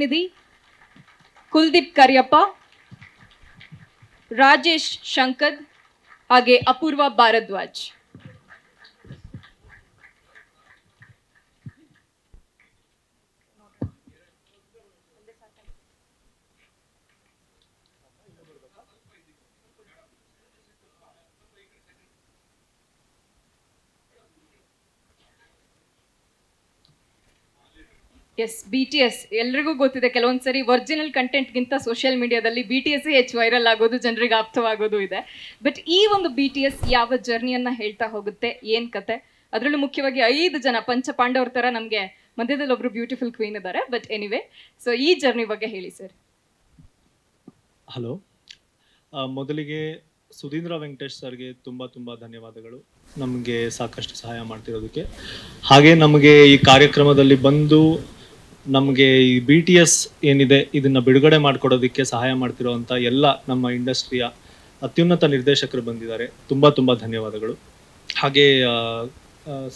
ನಿಧಿ, ಕುಲ್ದೀಪ್ ಕರಿಯಪ್ಪ, ರಾಜೇಶ್ ಶಂಕದ್ ಹಾಗೆ ಅಪೂರ್ವ Bharadwaj. S, BTS ಎಲ್ರಿಗೂ ಗೊತ್ತಿದೆ. ಕೆಲವೊಂದ್ಸರಿ ಒರಿಜಿನಲ್ ಕಂಟೆಂಟ್ಗಿಂತ ಸೋಷಿಯಲ್ ಮೀಡಿಯಾದಲ್ಲಿ BTS ಹೆಚ್ಚು ವೈರಲ್ ಆಗೋದು, ಜನರಿಗೆ ಅರ್ಥವಾಗೋದು ಇದೆ. ಬಟ್ ಈ ಒಂದು BTS ಯಾವ ಜರ್ನಿಯನ್ನ ಹೇಳ್ತಾ ಹೋಗುತ್ತೆ, ಏನ್ ಕತೆ? ಅದರಲ್ಲೂ ಮುಖ್ಯವಾಗಿ 5 ಜನ ಪಂಚಪಾಂಡವ್ರ ತರ ನಮಗೆ ಮಧ್ಯದಲ್ಲಿ ಒಬ್ರು ಬ್ಯೂಟಿಫುಲ್ ಕ್ವೀನ್ ಇದ್ದಾರೆ. ಬಟ್ ಎನಿವೆ, ಸೊ ಈ ಜರ್ನಿ ಬಗ್ಗೆ ಹೇಳಿ ಸರ್. ಹಲೋ, ಮೊದಲಿಗೆ ಸುಧೀಂದ್ರ ವೆಂಕಟೇಶ್ ಸರ್ಗೆ ತುಂಬ ಧನ್ಯವಾದಗಳು, ನಮಗೆ ಸಾಕಷ್ಟು ಸಹಾಯ ಮಾಡ್ತಿರೋದಕ್ಕೆ. ಹಾಗೆ ನಮಗೆ ಈ ಕಾರ್ಯಕ್ರಮದಲ್ಲಿ ಬಂದು ನಮಗೆ ಈ BTS ಏನಿದೆ ಇದನ್ನು ಬಿಡುಗಡೆ ಮಾಡಿಕೊಡೋದಕ್ಕೆ ಸಹಾಯ ಮಾಡ್ತಿರೋವಂಥ ಎಲ್ಲ ನಮ್ಮ ಇಂಡಸ್ಟ್ರಿಯ ಅತ್ಯುನ್ನತ ನಿರ್ದೇಶಕರು ಬಂದಿದ್ದಾರೆ. ತುಂಬ ಧನ್ಯವಾದಗಳು. ಹಾಗೆ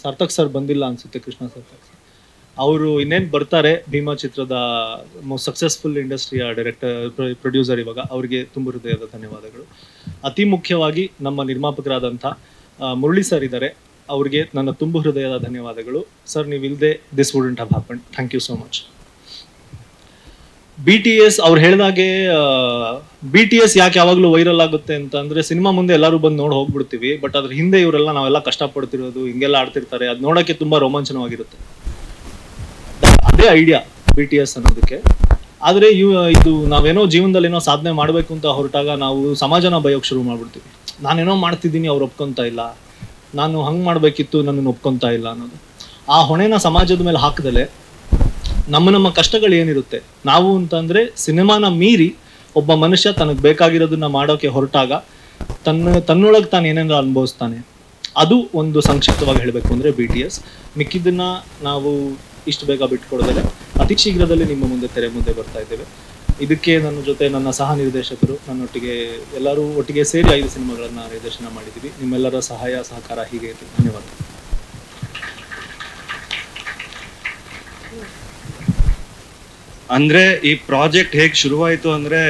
ಸಾರ್ಥಕ್ ಸರ್ ಬಂದಿಲ್ಲ ಅನಿಸುತ್ತೆ, ಕೃಷ್ಣ ಸಾರ್ಥಕ್ ಸರ್. ಅವರು ಇನ್ನೇನು ಬರ್ತಾರೆ, ಭೀಮಾ ಚಿತ್ರದ ಮೋಸ್ಟ್ ಸಕ್ಸಸ್ಫುಲ್ ಇಂಡಸ್ಟ್ರಿಯ ಪ್ರೊಡ್ಯೂಸರ್ ಇವಾಗ. ಅವರಿಗೆ ತುಂಬ ಹೃದಯದ ಧನ್ಯವಾದಗಳು. ಅತಿ ಮುಖ್ಯವಾಗಿ ನಮ್ಮ ನಿರ್ಮಾಪಕರಾದಂಥ ಮುರಳಿ ಸರ್ ಇದ್ದಾರೆ, ಅವ್ರಿಗೆ ನನ್ನ ತುಂಬ ಹೃದಯದ ಧನ್ಯವಾದಗಳು. ಸರ್, ನೀವಿಲ್ಲದೆ this wouldn't have happen. Thank you so much. BTS ಅವ್ರು ಹೇಳಿದಾಗೆ BTS ಯಾಕೆ ಯಾವಾಗಲೂ ವೈರಲ್ ಆಗುತ್ತೆ ಅಂತ ಅಂದರೆ, ಸಿನಿಮಾ ಮುಂದೆ ಎಲ್ಲರೂ ಬಂದು ನೋಡಿ ಹೋಗ್ಬಿಡ್ತೀವಿ, ಬಟ್ ಅದ್ರ ಹಿಂದೆ ಇವರೆಲ್ಲ ನಾವೆಲ್ಲ ಕಷ್ಟಪಡ್ತಿರೋದು, ಹಿಂಗೆಲ್ಲ ಆಡ್ತಿರ್ತಾರೆ, ಅದು ನೋಡೋಕ್ಕೆ ತುಂಬ ರೋಮಾಂಚನವಾಗಿರುತ್ತೆ. ಅದೇ ಐಡಿಯಾ BTS ಅನ್ನೋದಕ್ಕೆ. ಆದರೆ ಇದು ನಾವೇನೋ ಜೀವನದಲ್ಲಿ ಏನೋ ಸಾಧನೆ ಮಾಡಬೇಕು ಅಂತ ಹೊರಟಾಗ ನಾವು ಸಮಾಜನ ಬಯೋಕ್ಕೆ ಶುರು ಮಾಡ್ಬಿಡ್ತೀವಿ. ನಾನೇನೋ ಮಾಡ್ತಿದ್ದೀನಿ, ಅವ್ರು ಒಪ್ಕೊತಾ ಇಲ್ಲ, ನಾನು ಹಂಗೆ ಮಾಡಬೇಕಿತ್ತು, ನನ್ನನ್ನು ಒಪ್ಕೊತಾ ಇಲ್ಲ ಅನ್ನೋದು. ಆ ಹೊಣೆನ ಸಮಾಜದ ಮೇಲೆ ಹಾಕದಲೆ ನಮ್ಮ ಕಷ್ಟಗಳು ಏನಿರುತ್ತೆ, ನಾವು ಅಂತಂದರೆ ಸಿನಿಮಾನ ಮೀರಿ ಒಬ್ಬ ಮನುಷ್ಯ ತನಗೆ ಬೇಕಾಗಿರೋದನ್ನ ಮಾಡೋಕ್ಕೆ ಹೊರಟಾಗ ತನ್ನೊಳಗೆ ತಾನು ಏನೇನೋ ಅನುಭವಿಸ್ತಾನೆ. ಅದು ಒಂದು ಸಂಕ್ಷಿಪ್ತವಾಗಿ ಹೇಳಬೇಕು ಅಂದರೆ BTS. ಮಿಕ್ಕಿದ್ದನ್ನ ನಾವು ಇಷ್ಟು ಬೇಗ ಬಿಟ್ಕೊಡೋದಲ್ಲ, ಅತಿ ಶೀಘ್ರದಲ್ಲಿ ನಿಮ್ಮ ಮುಂದೆ ತೆರೆ ಮುಂದೆ ಬರ್ತಾ ಇದ್ದೇವೆ. ಇದಕ್ಕೆ ನನ್ನ ಜೊತೆ ನನ್ನ ಸಹ ನಿರ್ದೇಶಕರು, ನನ್ನೊಟ್ಟಿಗೆ ಎಲ್ಲರೂ ಒಟ್ಟಿಗೆ ಸೇರಿ 5 ಸಿನಿಮಾಗಳನ್ನು ನಿರ್ದೇಶನ ಮಾಡಿದ್ದೀವಿ. ನಿಮ್ಮೆಲ್ಲರ ಸಹಾಯ ಸಹಕಾರ ಹೀಗೆ ಇರಲಿ. ಧನ್ಯವಾದ. ಅಂದ್ರೆ ಈ ಪ್ರಾಜೆಕ್ಟ್ ಹೇಗೆ ಶುರುವಾಯಿತು ಅಂದ್ರೆ,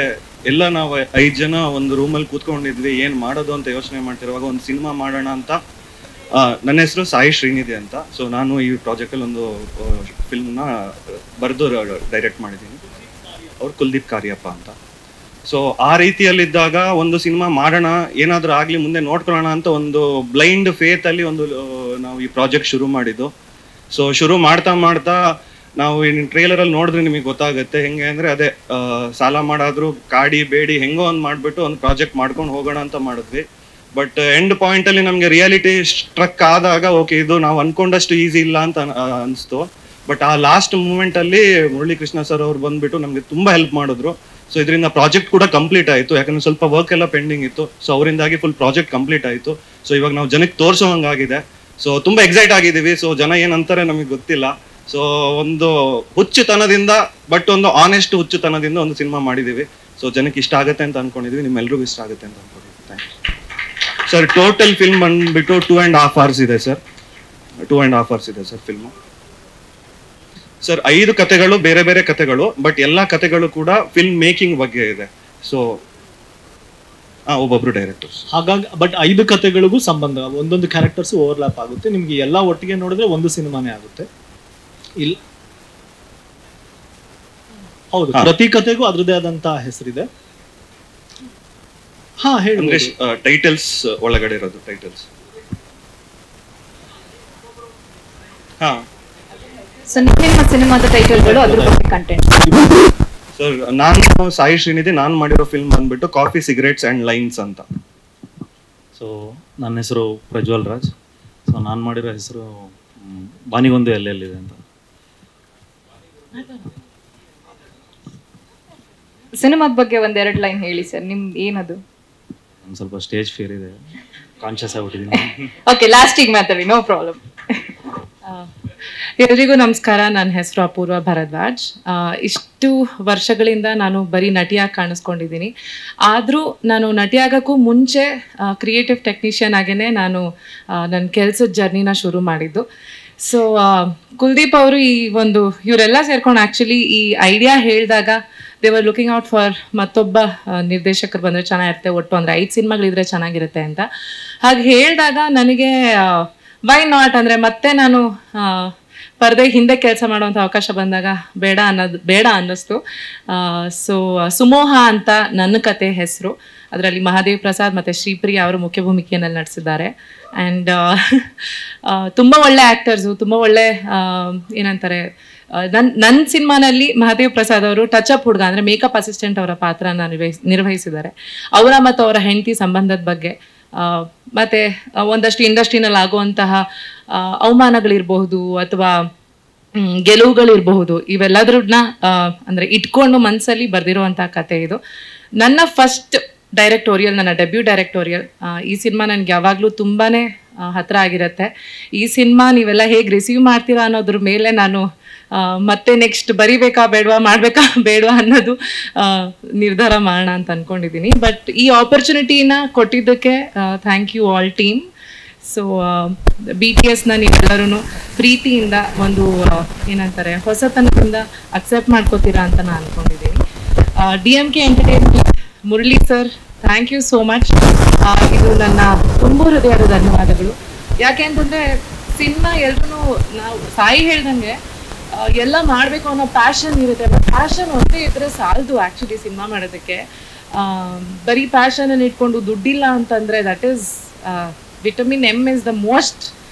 ಎಲ್ಲ ನಾವು 5 ಜನ ಒಂದು ರೂಮಲ್ಲಿ ಕೂತ್ಕೊಂಡಿದ್ವಿ, ಏನ್ ಮಾಡೋದು ಅಂತ ಯೋಚನೆ ಮಾಡ್ತಿರುವಾಗ ಒಂದು ಸಿನಿಮಾ ಮಾಡೋಣ ಅಂತ. ನನ್ನ ಹೆಸರು ಸಾಯಿ ಶ್ರೀನಿಧಿ ಅಂತ. ಸೊ ನಾನು ಈ ಪ್ರಾಜೆಕ್ಟಲ್ಲಿ ಒಂದು ಫಿಲ್ಮ್ನ ಬರೆದು ಡೈರೆಕ್ಟ್ ಮಾಡಿದ್ದೀನಿ. ಅವ್ರು ಕುಲ್ದೀಪ್ ಕಾರ್ಯಪ್ಪ ಅಂತ. ಸೊ ಆ ರೀತಿಯಲ್ಲಿದ್ದಾಗ ಒಂದು ಸಿನಿಮಾ ಮಾಡೋಣ, ಏನಾದರೂ ಆಗಲಿ ಮುಂದೆ ನೋಡ್ಕೊಳ್ಳೋಣ ಅಂತ ಒಂದು ಬ್ಲೈಂಡ್ ಫೇತಲ್ಲಿ ನಾವು ಈ ಪ್ರಾಜೆಕ್ಟ್ ಶುರು ಮಾಡಿದ್ದು. ಸೊ ಶುರು ಮಾಡ್ತಾ ನಾವು ಟ್ರೇಲರಲ್ಲಿ ನೋಡಿದ್ರೆ ನಿಮಗೆ ಗೊತ್ತಾಗುತ್ತೆ. ಹೆಂಗೆ ಅಂದರೆ, ಅದೇ ಸಾಲ ಮಾಡಾದರೂ ಕಾಡಿ ಬೇಡಿ ಹೆಂಗೋ ಒಂದು ಮಾಡಿಬಿಟ್ಟು ಒಂದು ಪ್ರಾಜೆಕ್ಟ್ ಮಾಡ್ಕೊಂಡು ಹೋಗೋಣ ಅಂತ ಮಾಡಿದ್ವಿ. ಬಟ್ ಎಂಡ್ ಪಾಯಿಂಟಲ್ಲಿ ನಮಗೆ ರಿಯಾಲಿಟಿ ಸ್ಟ್ರಕ್ ಆದಾಗ, ಓಕೆ ಇದು ನಾವು ಅನ್ಕೊಂಡಷ್ಟು ಈಸಿ ಇಲ್ಲ ಅಂತ ಅನಿಸ್ತು. ಬಟ್ ಆ ಲಾಸ್ಟ್ ಮೂಮೆಂಟಲ್ಲಿ ಮುರಳಿ ಕೃಷ್ಣ ಸರ್ ಅವ್ರು ಬಂದುಬಿಟ್ಟು ನಮಗೆ ತುಂಬ ಹೆಲ್ಪ್ ಮಾಡಿದ್ರು. ಸೊ ಇದರಿಂದ ಪ್ರಾಜೆಕ್ಟ್ ಕೂಡ ಕಂಪ್ಲೀಟ್ ಆಯಿತು, ಯಾಕಂದರೆ ಸ್ವಲ್ಪ ವರ್ಕ್ ಎಲ್ಲ ಪೆಂಡಿಂಗ್ ಇತ್ತು. ಸೊ ಅವರಿಂದಾಗಿ ಫುಲ್ ಪ್ರಾಜೆಕ್ಟ್ ಕಂಪ್ಲೀಟ್ ಆಯಿತು. ಸೊ ಇವಾಗ ನಾವು ಜನಕ್ಕೆ ತೋರಿಸೋಂಗಾಗಿದೆ. ಸೊ ತುಂಬ ಎಕ್ಸೈಟ್ ಆಗಿದ್ದೀವಿ. ಸೊ ಜನ ಏನಂತಾರೆ ನಮಗೆ ಗೊತ್ತಿಲ್ಲ. ಸೊ ಒಂದು ಹುಚ್ಚುತನದಿಂದ, ಬಟ್ ಒಂದು ಆನೆಸ್ಟ್ ಹುಚ್ಚುತನದಿಂದ ಒಂದು ಸಿನಿಮಾ ಮಾಡಿದ್ದೀವಿ. ಸೊ ಜನಕ್ಕೆ ಇಷ್ಟ ಆಗುತ್ತೆ ಅಂತ ಅನ್ಕೊಂಡಿದ್ದೀವಿ, ನಿಮ್ಮೆಲ್ರಿಗೂ ಇಷ್ಟ ಆಗುತ್ತೆ ಅಂತ ಅನ್ಕೊಂಡಿದ್ದೀವಿ. Thank you sir. Total film ಬಂದುಬಿಟ್ಟು 2.5 hours ಇದೆ ಸರ್. 2.5 hours ಇದೆ ಸರ್ ಫಿಲ್ಮು. ಸರ್ 5 ಕಥೆಗಳು, ಬೇರೆ ಬೇರೆ ಕಥೆಗಳು, ಬಟ್ ಎಲ್ಲ ಕಥೆಗಳು ಕೂಡ ಫಿಲ್ಮ್ ಮೇಕಿಂಗ್ ಬಗ್ಗೆ ಇದೆ. ಸೊ ಒಬ್ಬೊಬ್ರು ಡೈರೆಕ್ಟರ್ಸ್. ಹಾಗಾಗಿ ಬಟ್ 5 ಕಥೆಗಳಿಗೂ ಸಂಬಂಧ, ಒಂದೊಂದು ಕ್ಯಾರೆಕ್ಟರ್ಸ್ ಓವರ್ಲ್ಯಾಪ್ ಆಗುತ್ತೆ. ನಿಮ್ಗೆ ಎಲ್ಲ ಒಟ್ಟಿಗೆ ನೋಡಿದ್ರೆ ಒಂದು ಸಿನಿಮಾನೇ ಆಗುತ್ತೆ. ಇಲ್ಲ, ಹೌದು, ಪ್ರತಿ ಕಥೆಗೂ ಅದ್ರದೇ ಆದಂತಹ ಹೆಸರಿದೆ. ಹಾ, ಹೇಳಿ. ಟೈಟಲ್ಸ್ ಒಳಗಡೆ ಇರೋದು ಟೈಟಲ್ಸ್. ಹಾ ಸೊ ನಿಮ್ಮ ಸಿನಿಮಾದ ಟೈಟಲ್ಗಳು, ಅದ್ರ ಬಗ್ಗೆ ಕಂಟೆಂಟ್. ಸರ್, ನಾನು ಸಾಯಿ ಶ್ರೀನಿಧಿ. ನಾನು ಮಾಡಿರೋ ಫಿಲ್ಮ್ ಬಂದ್ಬಿಟ್ಟು ಕಾಫಿ, ಸಿಗರೇಟ್ಸ್ ಅಂಡ್ ಲೈನ್ಸ್ ಅಂತ. ಸೊ ನನ್ನ ಹೆಸರು ಪ್ರಜ್ವಲ್ ರಾಜ್. ಸೊ ನಾನು ಮಾಡಿರೋ ಹೆಸರು ಬಾನಿಗೊಂದು ಎಲ್ಲೆಲ್ಲಿದೆ ಅಂತ. ಸಿನಿಮಾದ ಬಗ್ಗೆ 1-2 ಲೈನ್ ಹೇಳಿ ಸರ್. ನಿಮ್ದು ಏನದು? ಒಂದು ಸ್ವಲ್ಪ ಸ್ಟೇಜ್ ಫಿಯರ್ ಇದೆ, ಕಾನ್ಶಿಯಸ್ ಆಗ್ಬಿಟ್ಟಿದ್ದೀನಿ. ಓಕೆ, ಲಾಸ್ಟಿಗೆ ಮಾತಾಡಿ, ನೋ ಪ್ರಾಬ್ಲಮ್. ಎಲ್ರಿಗೂ ನಮಸ್ಕಾರ. ನನ್ನ ಹೆಸರು ಅಪೂರ್ವ ಭಾರದ್ವಾಜ್. ಇಷ್ಟು ವರ್ಷಗಳಿಂದ ನಾನು ಬರೀ ನಟಿಯಾಗಿ ಕಾಣಿಸ್ಕೊಂಡಿದ್ದೀನಿ. ಆದರೂ ನಾನು ನಟಿಯಾಗೋಕ್ಕೂ ಮುಂಚೆ ಕ್ರಿಯೇಟಿವ್ ಟೆಕ್ನಿಷಿಯನ್ ಆಗೇ ನಾನು ನನ್ನ ಕೆಲಸದ ಜರ್ನಿನ ಶುರು ಮಾಡಿದ್ದು. ಸೊ ಕುಲ್ದೀಪ್ ಅವರು ಈ ಒಂದು ಇವರೆಲ್ಲ ಸೇರ್ಕೊಂಡು ಆ್ಯಕ್ಚುಲಿ ಈ ಐಡಿಯಾ ಹೇಳಿದಾಗ they were looking out for ಮತ್ತೊಬ್ಬ ನಿರ್ದೇಶಕರು ಬಂದರೆ ಚೆನ್ನಾಗಿರುತ್ತೆ, ಒಟ್ಟು ಅಂದರೆ 5 ಸಿನಿಮಾಗಳಿದ್ರೆ ಚೆನ್ನಾಗಿರುತ್ತೆ ಅಂತ. ಹಾಗೆ ಹೇಳಿದಾಗ ನನಗೆ ವೈ ನಾಟ್ ಅಂದರೆ ಮತ್ತೆ ನಾನು ಪರದೆ ಹಿಂದೆ ಕೆಲಸ ಮಾಡುವಂಥ ಅವಕಾಶ ಬಂದಾಗ ಬೇಡ ಅನ್ನಿಸ್ತು. ಸೊ ಸುಮೋಹ ಅಂತ ನನ್ನ ಕತೆ ಹೆಸರು. ಅದರಲ್ಲಿ ಮಹಾದೇವ್ ಪ್ರಸಾದ್ ಮತ್ತು ಶ್ರೀಪ್ರಿಯಾ ಅವರು ಮುಖ್ಯ ಭೂಮಿಕೆಯಲ್ಲಿ ನಟಿಸಿದ್ದಾರೆ. ಆ್ಯಂಡ್ ತುಂಬ ಒಳ್ಳೆ ಆ್ಯಕ್ಟರ್ಸು, ತುಂಬ ಒಳ್ಳೆ ಏನಂತಾರೆ, ನನ್ನ ಸಿನಿಮಾನಲ್ಲಿ ಮಹಾದೇವ್ ಪ್ರಸಾದ್ ಅವರು ಟಚ್ ಅಪ್ ಹುಡುಗ ಅಂದರೆ ಮೇಕಪ್ ಅಸಿಸ್ಟೆಂಟ್ ಅವರ ಪಾತ್ರನ ನಿರ್ವಹಿಸಿದ್ದಾರೆ. ಅವರ ಮತ್ತು ಅವರ ಹೆಂಡತಿ ಸಂಬಂಧದ ಬಗ್ಗೆ ಮತ್ತು ಒಂದಷ್ಟು ಇಂಡಸ್ಟ್ರಿನಲ್ಲಿ ಆಗುವಂತಹ ಅವಮಾನಗಳಿರಬಹುದು ಅಥವಾ ಗೆಲುವುಗಳಿರಬಹುದು, ಇವೆಲ್ಲದ್ರನ್ನ ಅಂದರೆ ಇಟ್ಕೊಂಡು ಮನಸ್ಸಲ್ಲಿ ಬರೆದಿರುವಂಥ ಕತೆ ಇದು. ನನ್ನ ಫಸ್ಟ್ ಡೈರೆಕ್ಟೋರಿಯಲ್, ನನ್ನ ಡೆಬ್ಯೂ ಡೈರೆಕ್ಟೋರಿಯಲ್. ಈ ಸಿನಿಮಾ ನನಗೆ ಯಾವಾಗಲೂ ತುಂಬಾ ಹತ್ತಿರ ಆಗಿರುತ್ತೆ. ಈ ಸಿನಿಮಾ ನೀವೆಲ್ಲ ಹೇಗೆ ರಿಸೀವ್ ಮಾಡ್ತೀರಾ ಅನ್ನೋದ್ರ ಮೇಲೆ ನಾನು ಮತ್ತೆ ನೆಕ್ಸ್ಟ್ ಬರಿಬೇಕಾ ಬೇಡವಾ ಅನ್ನೋದು ನಿರ್ಧಾರ ಮಾಡೋಣ ಅಂತ ಅಂದ್ಕೊಂಡಿದ್ದೀನಿ. ಬಟ್ ಈ ಆಪರ್ಚುನಿಟಿನ ಕೊಟ್ಟಿದ್ದಕ್ಕೆ thank you all team. So BTSನ ನೀವೆಲ್ಲರೂ ಪ್ರೀತಿಯಿಂದ ಒಂದು ಏನಂತಾರೆ ಹೊಸತನದಿಂದ ಅಕ್ಸೆಪ್ಟ್ ಮಾಡ್ಕೋತೀರಾ ಅಂತ ನಾನು ಅಂದ್ಕೊಂಡಿದ್ದೀನಿ. DMK entertainment Murali sir, thank you so much. ಇದು ನನ್ನ ತುಂಬ ಹೃದಯದ ಧನ್ಯವಾದಗಳು. ಯಾಕೆ ಅಂತಂದರೆ ಸಿನಿಮಾ ಎಲ್ಲರೂ ನಾವು ಸಾಯಿ ಹೇಳ್ದಂಗೆ ಎಲ್ಲ ಮಾಡಬೇಕು ಅನ್ನೋ ಪ್ಯಾಷನ್ ಇರುತ್ತೆ. ಬಟ್ ಪ್ಯಾಷನ್ ಒಂದೇ ಇದ್ದರೆ ಸಾಲದು ಆ್ಯಕ್ಚುಲಿ ಸಿನಿಮಾ ಮಾಡೋದಕ್ಕೆ. ಬರೀ ಪ್ಯಾಷನನ್ನು ಇಟ್ಕೊಂಡು ದುಡ್ಡಿಲ್ಲ ಅಂತಂದರೆ that is vitamin M is the most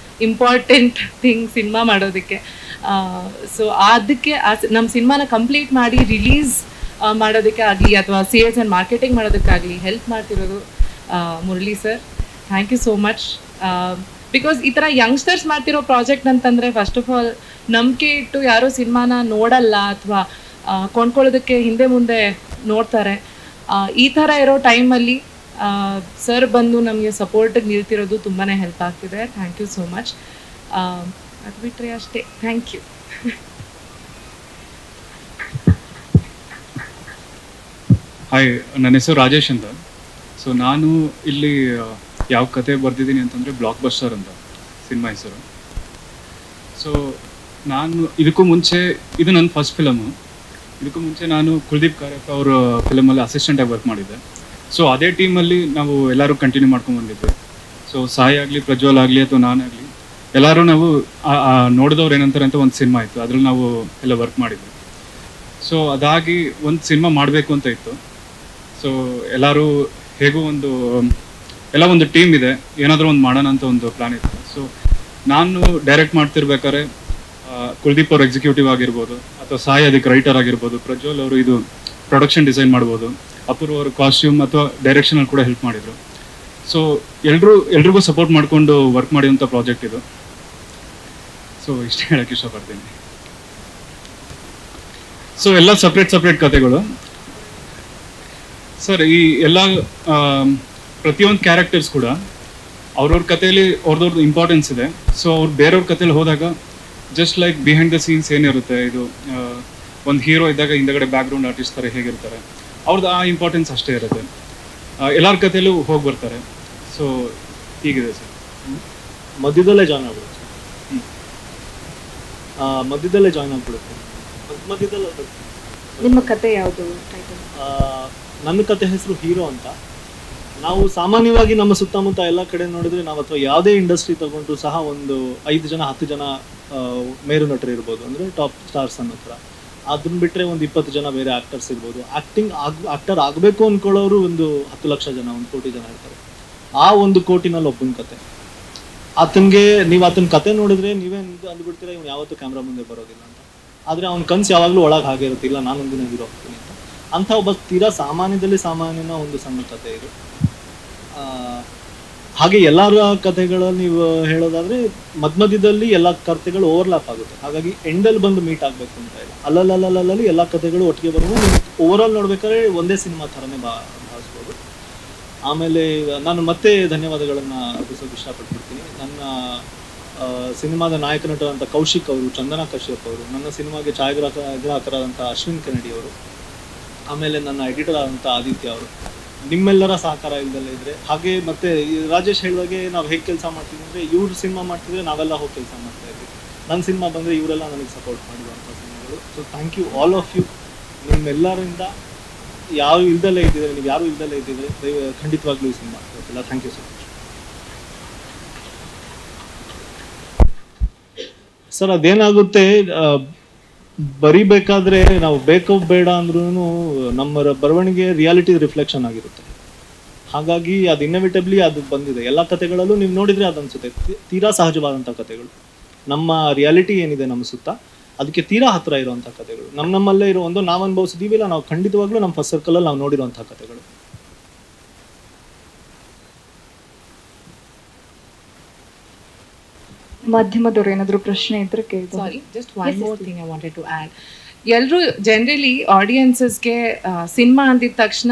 important thing cinema ಮಾಡೋದಕ್ಕೆ. ಸೊ ಅದಕ್ಕೆ ನಮ್ಮ ಸಿನಿಮಾನ ಕಂಪ್ಲೀಟ್ ಮಾಡಿ ರಿಲೀಸ್ ಮಾಡೋದಕ್ಕೆ ಆಗಲಿ ಅಥವಾ ಸೇಲ್ಸ್ ಆ್ಯಂಡ್ ಮಾರ್ಕೆಟಿಂಗ್ ಮಾಡೋದಕ್ಕಾಗಲಿ ಹೆಲ್ಪ್ ಮಾಡ್ತಿರೋದು Murali sir. Thank you so much. Because ಈ ಥರ ಯಂಗ್ಸ್ಟರ್ಸ್ ಮಾಡ್ತಿರೋ ಪ್ರಾಜೆಕ್ಟ್ ಅಂತಂದರೆ ಫಸ್ಟ್ ಆಫ್ ಆಲ್ ನಂಬಿಕೆ ಇಟ್ಟು ಯಾರೂ ಸಿನಿಮಾನ ನೋಡಲ್ಲ ಅಥವಾ ಕೊಂಡ್ಕೊಳ್ಳೋದಕ್ಕೆ ಹಿಂದೆ ಮುಂದೆ ನೋಡ್ತಾರೆ. ಈ ಥರ ಇರೋ ಟೈಮಲ್ಲಿ ಸರ್ ಬಂದು ನಮಗೆ ಸಪೋರ್ಟಿಗೆ ನಿಲ್ತಿರೋದು ತುಂಬಾ ಹೆಲ್ಪ್ ಆಗ್ತಿದೆ. Thank you so much. ಅದು ಬಿಟ್ಟರೆ ಅಷ್ಟೇ. Thank you. ಹಾಯ್, ನನ್ನ ಹೆಸರು ರಾಜೇಶ್ ಅಂತ. ಸೊ ನಾನು ಇಲ್ಲಿ ಯಾವ ಕತೆ ಬರ್ತಿದ್ದೀನಿ ಅಂತಂದರೆ ಬ್ಲಾಕ್ ಬಸ್ಟರ್ ಅಂತ ಸಿನಿಮಾ ಹೆಸರು. ಸೊ ನಾನು ಇದಕ್ಕೂ ಮುಂಚೆ, ಇದು ನನ್ನ ಫಸ್ಟ್ ಫಿಲಮು. ಇದಕ್ಕೂ ಮುಂಚೆ ನಾನು ಕುಲ್ದೀಪ್ ಕಾರ್ಯಪ್ಪ ಅವರ ಫಿಲಮಲ್ಲಿ ಅಸಿಸ್ಟೆಂಟಾಗಿ ವರ್ಕ್ ಮಾಡಿದ್ದೆ. ಸೊ ಅದೇ ಟೀಮಲ್ಲಿ ನಾವು ಎಲ್ಲರೂ ಕಂಟಿನ್ಯೂ ಮಾಡ್ಕೊಂಡು ಬಂದಿದ್ವಿ. ಸೊ ಸಾಯಿ ಆಗಲಿ, ಪ್ರಜ್ವಲ್ ಆಗಲಿ ಅಥವಾ ನಾನಾಗಲಿ ಎಲ್ಲರೂ ನಾವು ನೋಡಿದವ್ರು ಏನಂತಾರೆ ಅಂತ ಒಂದು ಸಿನಿಮಾ ಇತ್ತು, ಅದ್ರಲ್ಲಿ ನಾವು ಎಲ್ಲ ವರ್ಕ್ ಮಾಡಿದ್ವಿ. ಸೊ ಅದಾಗಿ ಒಂದು ಸಿನಿಮಾ ಮಾಡಬೇಕು ಅಂತ ಇತ್ತು. ಸೊ ಎಲ್ಲರೂ ಹೇಗೂ ಒಂದು ಟೀಮ್ ಇದೆ, ಏನಾದರೂ ಒಂದು ಮಾಡೋಣ ಅಂತ ಒಂದು ಪ್ಲಾನ್ ಇತ್ತು. ಸೊ ನಾನು ಡೈರೆಕ್ಟ್ ಮಾಡ್ತಿರ್ಬೇಕಾದ್ರೆ ಕುಲ್ದೀಪ್ ಅವರು ಎಕ್ಸಿಕ್ಯೂಟಿವ್ ಆಗಿರ್ಬೋದು ಅಥವಾ ಸಾಯಿ ಅದಕ್ಕೆ ರೈಟರ್ ಆಗಿರ್ಬೋದು, ಪ್ರಜ್ವಲ್ ಅವರು ಇದು ಪ್ರೊಡಕ್ಷನ್ ಡಿಸೈನ್ ಮಾಡ್ಬೋದು, ಅಪೂರ್ವ ಅವರು ಕಾಸ್ಟ್ಯೂಮ್ ಅಥವಾ ಡೈರೆಕ್ಷನಲ್ಲಿ ಕೂಡ ಹೆಲ್ಪ್ ಮಾಡಿದರು. ಸೊ ಎಲ್ರಿಗೂ ಸಪೋರ್ಟ್ ಮಾಡಿಕೊಂಡು ವರ್ಕ್ ಮಾಡಿದಂಥ ಪ್ರಾಜೆಕ್ಟ್ ಇದು. ಸೊ ಇಷ್ಟೇ ಹೇಳೋಕ್ಕೆ ಇಷ್ಟಪಡ್ತೀನಿ. ಸೊ ಎಲ್ಲ ಸಪ್ರೇಟ್ ಕಥೆಗಳು ಸರ್. ಈ ಎಲ್ಲ ಪ್ರತಿಯೊಂದು ಕ್ಯಾರೆಕ್ಟರ್ಸ್ ಕೂಡ ಅವ್ರವ್ರ ಕಥೆಯಲ್ಲಿ ಅವ್ರದ್ದು ಇಂಪಾರ್ಟೆನ್ಸ್ ಇದೆ. ಸೊ ಅವ್ರು ಬೇರೆಯವ್ರ ಕಥೆಯಲ್ಲಿ ಹೋದಾಗ just like behind the scenes ಏನಿರುತ್ತೆ, ಇದು ಒಂದು ಹೀರೋ ಇದ್ದಾಗ ಹಿಂದಗಡೆ ಬ್ಯಾಕ್ಗ್ರೌಂಡ್ ಆರ್ಟಿಸ್ಟ್ ಥರ ಹೇಗಿರ್ತಾರೆ, ಅವ್ರದ್ದು ಆ ಇಂಪಾರ್ಟೆನ್ಸ್ ಅಷ್ಟೇ ಇರುತ್ತೆ. ಎಲ್ಲರ ಕಥೆಯಲ್ಲೂ ಹೋಗಿ ಬರ್ತಾರೆ. ಸೊ ಹೀಗಿದೆ ಸರ್. ಮಧ್ಯದಲ್ಲೇ ಜಾಯ್ನ್ ಆಗ್ಬಿಡುತ್ತೆ. ಮಧ್ಯದಲ್ಲೇ ಜಾಯ್ನ್ ಆಗ್ಬಿಡುತ್ತೆ. ನಿಮ್ಮ ಕತೆ ಯಾವುದು? ನನ್ನ ಕತೆ ಹೆಸರು ಹೀರೋ ಅಂತ. ನಾವು ಸಾಮಾನ್ಯವಾಗಿ ನಮ್ಮ ಸುತ್ತಮುತ್ತ ಎಲ್ಲ ಕಡೆ ನೋಡಿದ್ರೆ ನಾವು ಅಥವಾ ಯಾವುದೇ ಇಂಡಸ್ಟ್ರಿ ತಗೊಂಡ್ರು ಸಹ ಒಂದು 5 ಜನ 10 ಜನ ಮೇರು ನಟರು ಇರ್ಬೋದು, ಅಂದರೆ ಟಾಪ್ ಸ್ಟಾರ್ಸ್ ಅನ್ನೋ ಥರ. ಅದನ್ನ ಬಿಟ್ಟರೆ ಒಂದು 20 ಜನ ಬೇರೆ ಆ್ಯಕ್ಟರ್ಸ್ ಇರ್ಬೋದು. ಆ್ಯಕ್ಟರ್ ಆಗಬೇಕು ಅಂದ್ಕೊಳ್ಳೋರು ಒಂದು 10 ಲಕ್ಷ ಜನ, 1 ಕೋಟಿ ಜನ ಇರ್ತಾರೆ. ಆ 1 ಕೋಟಿನಲ್ಲಿ ಒಬ್ಬನ ಕತೆ. ನೀವು ಆತನ ಕತೆ ನೋಡಿದ್ರೆ ನೀವೇ ಅಂದ್ಬಿಡ್ತೀರಾ ಇವ್ನು ಯಾವತ್ತೂ ಕ್ಯಾಮ್ರಾ ಮುಂದೆ ಬರೋದಿಲ್ಲ ಅಂತ. ಆದರೆ ಅವ್ನ ಕನ್ಸು ಯಾವಾಗಲೂ ಒಳಗೆ ಹಾಗೆ ಇರುತ್ತಿಲ್ಲ, ನಾನೊಂದಿನ ಹೀರೋ ಆಗ್ತೀನಿ ಅಂತ. ಅಂಥ ಒಬ್ಬ ತೀರಾ ಸಾಮಾನ್ಯನ ಒಂದು ಸಣ್ಣ ಕತೆ ಇದು. ಹಾಗೆ ಎಲ್ಲರ ಕಥೆಗಳಲ್ಲಿ ನೀವು ಹೇಳೋದಾದರೆ ಮಧ್ಯದಲ್ಲಿ ಎಲ್ಲ ಕಥೆಗಳು ಓವರ್ಲ್ಯಾಪ್ ಆಗುತ್ತೆ. ಹಾಗಾಗಿ ಎಂಡಲ್ಲಿ ಬಂದು ಮೀಟ್ ಆಗಬೇಕು ಅಂತ ಇಲ್ಲ. ಅಲ್ಲಲ್ಲಿ ಎಲ್ಲ ಕಥೆಗಳು ಒಟ್ಟಿಗೆ ಬರುವುದು ನೀವು ಓವರಾಲ್ ನೋಡ್ಬೇಕಾದ್ರೆ ಒಂದೇ ಸಿನಿಮಾ ಥರನೇ ಭಾವಿಸ್ಬೋದು. ಆಮೇಲೆ ನಾನು ಮತ್ತೆ ಧನ್ಯವಾದಗಳನ್ನು ಅರ್ಪಿಸೋಕೆ ಇಷ್ಟಪಟ್ಬಿಡ್ತೀನಿ. ನನ್ನ ಸಿನಿಮಾದ ನಾಯಕ ನಟರಂಥ ಕೌಶಿಕ್ ಅವರು, ಚಂದನಾ ಕಶ್ಯಪ್ ಅವರು, ನನ್ನ ಸಿನಿಮಾಗೆ ಛಾಯಾಗ್ರಾಹಕರಾದಂಥ ಅಶ್ವಿನ್ ಕೆನಡಿ ಅವರು, ಆಮೇಲೆ ನನ್ನ ಎಡಿಟರ್ ಆದಂಥ ಆದಿತ್ಯ ಅವರು, ನಿಮ್ಮೆಲ್ಲರ ಸಹಕಾರ ಇಲ್ದಲ್ಲೇ ಇದ್ರೆ. ಹಾಗೆ ಮತ್ತೆ ರಾಜೇಶ್ ಹೇಳಿದಾಗೆ ನಾವು ಹೇಗೆ ಕೆಲಸ ಮಾಡ್ತೀವಿ ಅಂದರೆ, ಇವ್ರು ಸಿನಿಮಾ ಮಾಡ್ತಿದ್ರೆ ನಾವೆಲ್ಲ ಹೋಗಿ ಕೆಲಸ ಮಾಡ್ತಾ ಇದ್ವಿ. ನನ್ನ ಸಿನಿಮಾ ಬಂದರೆ ಇವರೆಲ್ಲ ನನಗೆ ಸಪೋರ್ಟ್ ಮಾಡಿರುವಂಥ ಸಿನಿಮಾಗಳು. So thank you all of you. ನಿಮ್ಮೆಲ್ಲರಿಂದ ಯಾವ ಇಲ್ದಲ್ಲೇ ಇದ್ದಿದ್ರೆ, ನೀವು ಯಾರು ಇಲ್ದಲ್ಲೇ ಇದ್ದಿದ್ರೆ ಖಂಡಿತವಾಗ್ಲೂ ಈ ಸಿನಿಮಾ ಗೊತ್ತಿಲ್ಲ. Thank you so much sir. ಅದೇನಾಗುತ್ತೆ, ಬರಿಬೇಕಾದ್ರೆ ನಾವು ಬೇಕೋ ಬೇಡ ಅಂದ್ರೂ ನಮ್ಮ ಬರವಣಿಗೆ ರಿಯಾಲಿಟಿ ರಿಫ್ಲೆಕ್ಷನ್ ಆಗಿರುತ್ತೆ. ಹಾಗಾಗಿ ಅದು ಇನ್ನೆವಿಟಬ್ಲಿ ಅದು ಬಂದಿದೆ. ಎಲ್ಲ ಕಥೆಗಳಲ್ಲೂ ನೀವು ನೋಡಿದರೆ ಅದು ಅನ್ಸುತ್ತೆ ತೀರಾ ಸಹಜವಾದಂಥ ಕಥೆಗಳು. ನಮ್ಮ ರಿಯಾಲಿಟಿ ಏನಿದೆ ನಮ್ಮ ಸುತ್ತ, ಅದಕ್ಕೆ ತೀರಾ ಹತ್ತಿರ ಇರುವಂಥ ಕಥೆಗಳು. ನಮ್ಮಲ್ಲೇ ಇರೋ ಒಂದು ನಾವು ಅನುಭವಿಸಿದೀವಿ, ಇಲ್ಲ ನಾವು ಖಂಡಿತವಾಗ್ಲೂ ನಮ್ಮ ಫಸ್ಟ್ ಸರ್ಕಲಲ್ಲಿ ನಾವು ನೋಡಿರುವಂಥ ಕಥೆಗಳು. ಮಾಧ್ಯಮದವ್ರು ಏನಾದರೂ ಪ್ರಶ್ನೆ ಇದ್ರೆ ಕೇಳ್ಬೋದು. Sorry, just one more thing I wanted to add. ಎಲ್ಲರೂ ಜನರಲಿ ಆಡಿಯನ್ಸಸ್ಗೆ ಸಿನಿಮಾ ಅಂದಿದ ತಕ್ಷಣ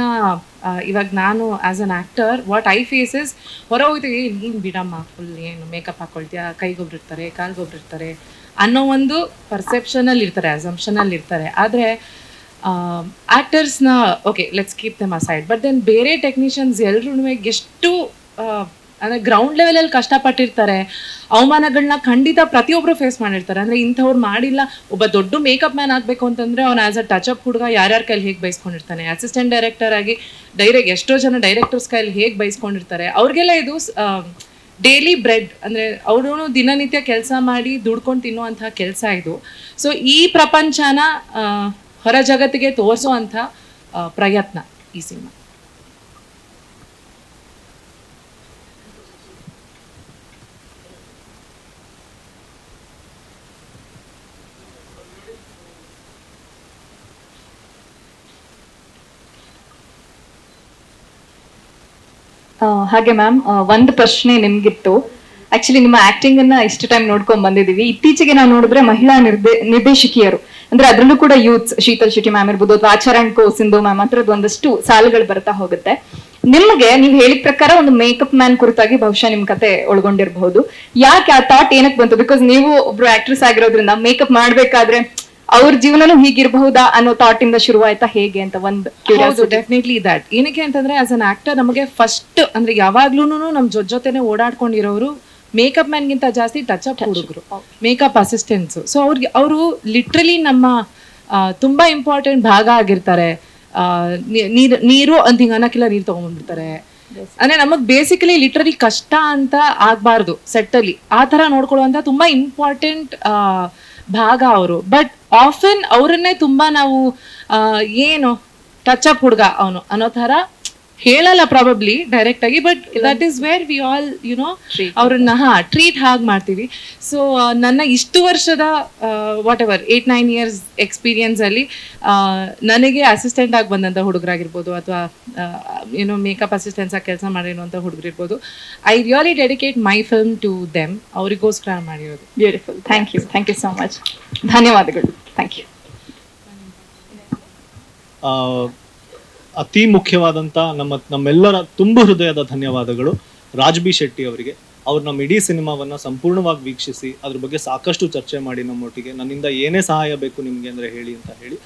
ಇವಾಗ ನಾನು as an actor what I face is ಹೊರ ಹೋಗ್ತೀವಿ, ನೀನು ಬಿಡಮ್ಮ ಫುಲ್ ಏನು ಮೇಕಪ್ ಹಾಕ್ಕೊಳ್ತೀಯಾ, ಕೈಗೊಬ್ರು ಇರ್ತಾರೆ ಕಾಲ್ಗೊಬ್ರು ಇರ್ತಾರೆ ಅನ್ನೋ ಒಂದು ಪರ್ಸೆಪ್ಷನಲ್ಲಿ ಇರ್ತಾರೆ, ಅಸಂಪ್ಷನಲ್ಲಿ ಇರ್ತಾರೆ. ಆದರೆ ಆ್ಯಕ್ಟರ್ಸ್ನ okay let's keep them aside, but then ಬೇರೆ ಟೆಕ್ನಿಷಿಯನ್ಸ್ ಎಲ್ಲರೂ ಎಷ್ಟು ಅಂದರೆ ಗ್ರೌಂಡ್ ಲೆವೆಲಲ್ಲಿ ಕಷ್ಟಪಟ್ಟಿರ್ತಾರೆ. ಅವಮಾನಗಳನ್ನ ಖಂಡಿತ ಪ್ರತಿಯೊಬ್ಬರು ಫೇಸ್ ಮಾಡಿರ್ತಾರೆ. ಅಂದರೆ ಇಂಥವ್ರು ಮಾಡಿಲ್ಲ, ಒಬ್ಬ ದೊಡ್ಡ ಮೇಕಪ್ ಮ್ಯಾನ್ ಆಗಬೇಕು ಅಂತಂದರೆ ಅವ್ನು ಆ್ಯಸ್ ಅ ಟಚಪ್ ಹುಡುಗ ಯಾರ್ಯಾರ ಕೈಲಿ ಹೇಗೆ ಬೈಸ್ಕೊಂಡಿರ್ತಾನೆ, ಅಸಿಸ್ಟೆಂಟ್ ಡೈರೆಕ್ಟರ್ ಆಗಿ ಎಷ್ಟೋ ಜನ ಡೈರೆಕ್ಟರ್ಸ್ ಕೈಲಿ ಹೇಗೆ ಬೈಸ್ಕೊಂಡಿರ್ತಾರೆ. ಅವ್ರಿಗೆಲ್ಲ ಇದು ಡೈಲಿ ಬ್ರೆಡ್, ಅಂದರೆ ಅವರು ದಿನನಿತ್ಯ ಕೆಲಸ ಮಾಡಿ ದುಡ್ಕೊಂಡು ತಿನ್ನುವಂಥ ಕೆಲಸ ಇದು. ಸೊ ಈ ಪ್ರಪಂಚನ ಹೊರ ಜಗತ್ತಿಗೆ ತೋರಿಸೋವಂಥ ಪ್ರಯತ್ನ ಈ ಸಿನಿಮಾ. ಹಾಗೆ ಮ್ಯಾಮ್, ಒಂದು ಪ್ರಶ್ನೆ ನಿಮ್ಗಿತ್ತು. ಆಕ್ಚುಲಿ ನಿಮ್ಮ ಆಕ್ಟಿಂಗ್ ಅನ್ನ ಇಷ್ಟು ಟೈಮ್ ನೋಡ್ಕೊಂಡ್ ಬಂದಿದೀವಿ. ಇತ್ತೀಚೆಗೆ ನಾವು ನೋಡಿದ್ರೆ ಮಹಿಳಾ ನಿರ್ದೇಶಕಿಯರು, ಅಂದ್ರೆ ಅದ್ರಲ್ಲೂ ಕೂಡ ಯೂತ್ಸ್, ಶೀತಲ್ ಶೆಟ್ಟಿ ಮ್ಯಾಮ್ ಇರ್ಬೋದು ಅಥವಾ ಆಚಾರ ಅಂಡ್ ಕೋ ಸಿಂಧು ಮ್ಯಾಮ್, ಹತ್ರದ ಒಂದಷ್ಟು ಸಾಲುಗಳು ಬರ್ತಾ ಹೋಗುತ್ತೆ. ನಿಮ್ಗೆ ನೀವು ಹೇಳಿದ ಪ್ರಕಾರ ಒಂದು ಮೇಕಪ್ ಮ್ಯಾನ್ ಕುರಿತಾಗಿ ಬಹುಶಃ ನಿಮ್ ಕತೆ ಒಳಗೊಂಡಿರಬಹುದು. ಯಾಕೆ ಆ ಥಾಟ್ ಏನಕ್ಕೆ ಬಂತು? ಬಿಕಾಸ್ ನೀವು ಒಬ್ರು ಆಕ್ಟ್ರೆಸ್ ಆಗಿರೋದ್ರಿಂದ ಮೇಕಪ್ ಮಾಡ್ಬೇಕಾದ್ರೆ ಅವ್ರ ಜೀವನನೂ ಹೀಗಿರಬಹುದಾ ಅನ್ನೋ ಥಾಟ್ ಇಂದ ಶುರುವಾಯ್ತಾ, ಹೇಗೆ ಅಂತ ಒಂದು ಕ್ಯೂರಿಯಾಸಿಟಿ. Definitely that. ಏನಕ್ಕೆ ಅಂತಂದ್ರೆ ಆಸ್ ಅನ್ ಆಕ್ಟರ್ ನಮಗೆ ಫಸ್ಟ್ ಅಂದ್ರೆ ಯಾವಾಗ್ಲೂ ನಮ್ ಜೊತೆನೆ ಓಡಾಡ್ಕೊಂಡಿರೋರು ಮೇಕಪ್ ಮ್ಯಾನ್ಗಿಂತ ಜಾಸ್ತಿ ಟಚ್ ಅಪ್ ಹುಡುಗರು, ಮೇಕಪ್ ಅಸಿಸ್ಟೆಂಟ್ಸ್. ಸೊ ಅವರು ಲಿಟ್ರಲಿ ನಮ್ಮ ತುಂಬಾ ಇಂಪಾರ್ಟೆಂಟ್ ಭಾಗ ಆಗಿರ್ತಾರೆ. ನೀರು ಅಂತ ಹಿಂಗ ಅನ್ನಕ್ಕಿಲ್ಲ ನೀರು ತಗೊಂಡ್ಬಿಡ್ತಾರೆ. ಅಂದ್ರೆ ನಮಗ್ ಬೇಸಿಕಲಿ ಲಿಟ್ರಲಿ ಕಷ್ಟ ಅಂತ ಆಗ್ಬಾರ್ದು ಸೆಟ್ ಅಲ್ಲಿ, ಆ ತರ ನೋಡ್ಕೊಳ್ಳುವಂತ ತುಂಬಾ ಇಂಪಾರ್ಟೆಂಟ್ ಭಾಗ ಅವರು. ಬಟ್ ಆಫನ್ ಅವರನ್ನೇ ತುಂಬಾ ನಾವು ಏನು ಟಚ್ ಅಪ್ ಹುಡುಗ ಅವನು ಅನ್ನೋ ತರ ಹೇಳಲ್ಲ ಪ್ರಾಬಬ್ಲಿ ಡೈರೆಕ್ಟ್ ಆಗಿ, but that is where we all you know ಅವ್ರನ್ನ ಟ್ರೀಟ್ ಹಾಗೆ ಮಾಡ್ತೀವಿ. ಸೊ ನನ್ನ ಇಷ್ಟು ವರ್ಷದ ವಾಟ್ ಎವರ್ 8-9 years ಎಕ್ಸ್ಪೀರಿಯನ್ಸ್ ಅಲ್ಲಿ ನನಗೆ ಅಸಿಸ್ಟೆಂಟ್ ಆಗಿ ಬಂದಂಥ ಹುಡುಗರಾಗಿರ್ಬೋದು ಅಥವಾ ಏನೋ ಮೇಕಪ್ ಅಸಿಸ್ಟೆಂಟ್ಸ್ ಆಗಿ ಕೆಲಸ ಮಾಡಿರುವಂಥ ಹುಡುಗರಿರ್ಬೋದು, I really dedicate my film to them. ಅವರಿಗೋಸ್ಕರ ಮಾಡಿರೋದು. Beautiful. Thank you so much. ಧನ್ಯವಾದಗಳು. Thank you. ಅತಿ ಮುಖ್ಯವಾದಂಥ ನಮ್ಮೆಲ್ಲರ ತುಂಬ ಹೃದಯದ ಧನ್ಯವಾದಗಳು ರಾಜ್ ಬಿ ಶೆಟ್ಟಿ ಅವರಿಗೆ. ಅವ್ರು ನಮ್ಮ ಇಡೀ ಸಿನಿಮಾವನ್ನು ಸಂಪೂರ್ಣವಾಗಿ ವೀಕ್ಷಿಸಿ ಅದ್ರ ಬಗ್ಗೆ ಸಾಕಷ್ಟು ಚರ್ಚೆ ಮಾಡಿ ನಮ್ಮೊಟ್ಟಿಗೆ ನನ್ನಿಂದ ಏನೇ ಸಹಾಯ ಬೇಕು ನಿಮಗೆ ಅಂದರೆ ಹೇಳಿ ಅಂತ ಹೇಳಿ